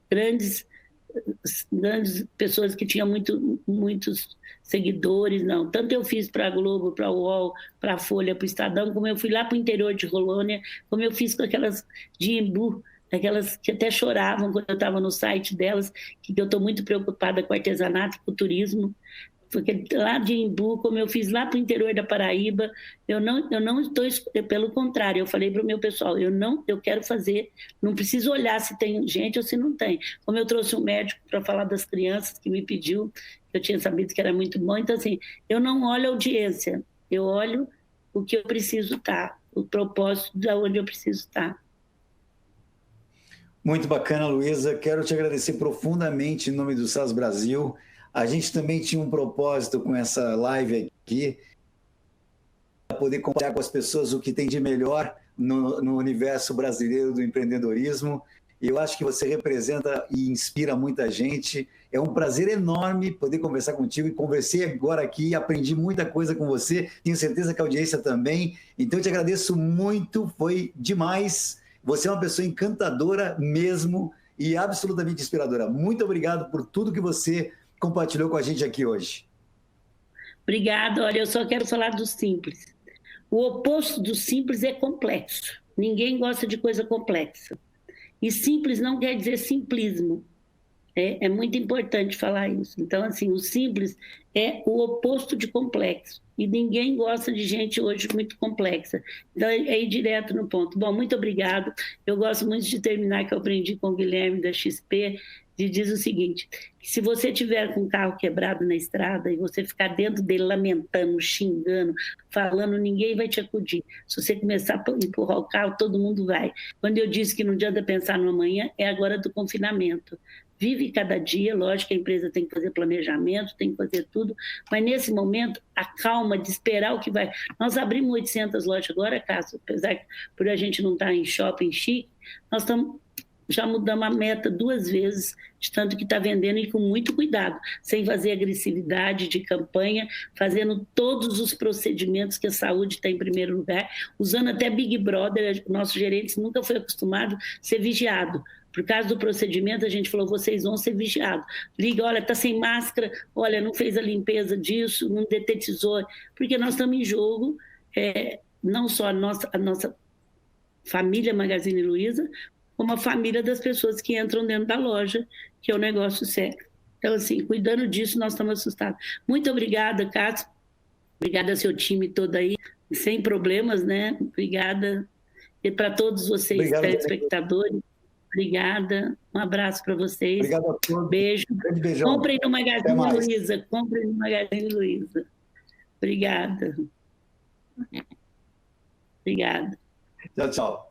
grandes pessoas que tinham muitos seguidores, não. Tanto eu fiz para a Globo, para a UOL, para a Folha, para o Estadão, como eu fui lá para o interior de Rolônia, como eu fiz com aquelas de Embu, aquelas que até choravam quando eu estava no site delas, que eu estou muito preocupada com o artesanato e com o turismo. Porque lá de Embu, como eu fiz lá para o interior da Paraíba, eu não estou, pelo contrário, eu falei para o meu pessoal, eu quero fazer, não preciso olhar se tem gente ou se não tem. Como eu trouxe um médico para falar das crianças que me pediu, eu tinha sabido que era muito bom, então assim, eu não olho a audiência, eu olho o que eu preciso estar, o propósito de onde eu preciso estar. Muito bacana, Luísa. Quero te agradecer profundamente em nome do SAS Brasil. A gente também tinha um propósito com essa live aqui, para poder compartilhar com as pessoas o que tem de melhor no universo brasileiro do empreendedorismo. E eu acho que você representa e inspira muita gente. É um prazer enorme poder conversar contigo, e conversei agora aqui, aprendi muita coisa com você, tenho certeza que a audiência também. Então eu te agradeço muito, foi demais. Você é uma pessoa encantadora mesmo e absolutamente inspiradora. Muito obrigado por tudo que você compartilhou com a gente aqui hoje. Obrigada. Olha, eu só quero falar do simples. O oposto do simples é complexo. Ninguém gosta de coisa complexa. E simples não quer dizer simplismo. É muito importante falar isso. Então, assim, o simples é o oposto de complexo. E ninguém gosta de gente hoje muito complexa. Então, é ir direto no ponto. Bom, muito obrigado. Eu gosto muito de terminar, que eu aprendi com o Guilherme da XP, que diz o seguinte, que se você tiver com o carro quebrado na estrada e você ficar dentro dele lamentando, xingando, falando, ninguém vai te acudir. Se você começar a empurrar o carro, todo mundo vai. Quando eu disse que não adianta pensar no amanhã, é agora do confinamento. Vive cada dia, lógico que a empresa tem que fazer planejamento, tem que fazer tudo, mas nesse momento, a calma de esperar o que vai... Nós abrimos 800 lojas agora, Cássio, apesar que por a gente não estar em shopping chique, nós já mudamos a meta 2 vezes, de tanto que está vendendo, e com muito cuidado, sem fazer agressividade de campanha, fazendo todos os procedimentos que a saúde está em primeiro lugar, usando até Big Brother. Nosso gerente nunca foi acostumado a ser vigiado. Por causa do procedimento, a gente falou, vocês vão ser vigiados. Liga, olha, está sem máscara, olha, não fez a limpeza disso, não detetizou, porque nós estamos em jogo, não só a nossa família Magazine Luiza, como a família das pessoas que entram dentro da loja, que é um negócio sério. Então, assim, cuidando disso, nós estamos assustados. Muito obrigada, Cássio. Obrigada ao seu time todo aí, sem problemas, né? Obrigada. E para todos vocês, obrigado, telespectadores, obrigada. Um abraço para vocês. Obrigado a todos. Beijo. Grande beijão. Comprem no Magazine Luiza. Comprem no Magazine Luiza. Obrigada. Obrigada. Tchau, tchau.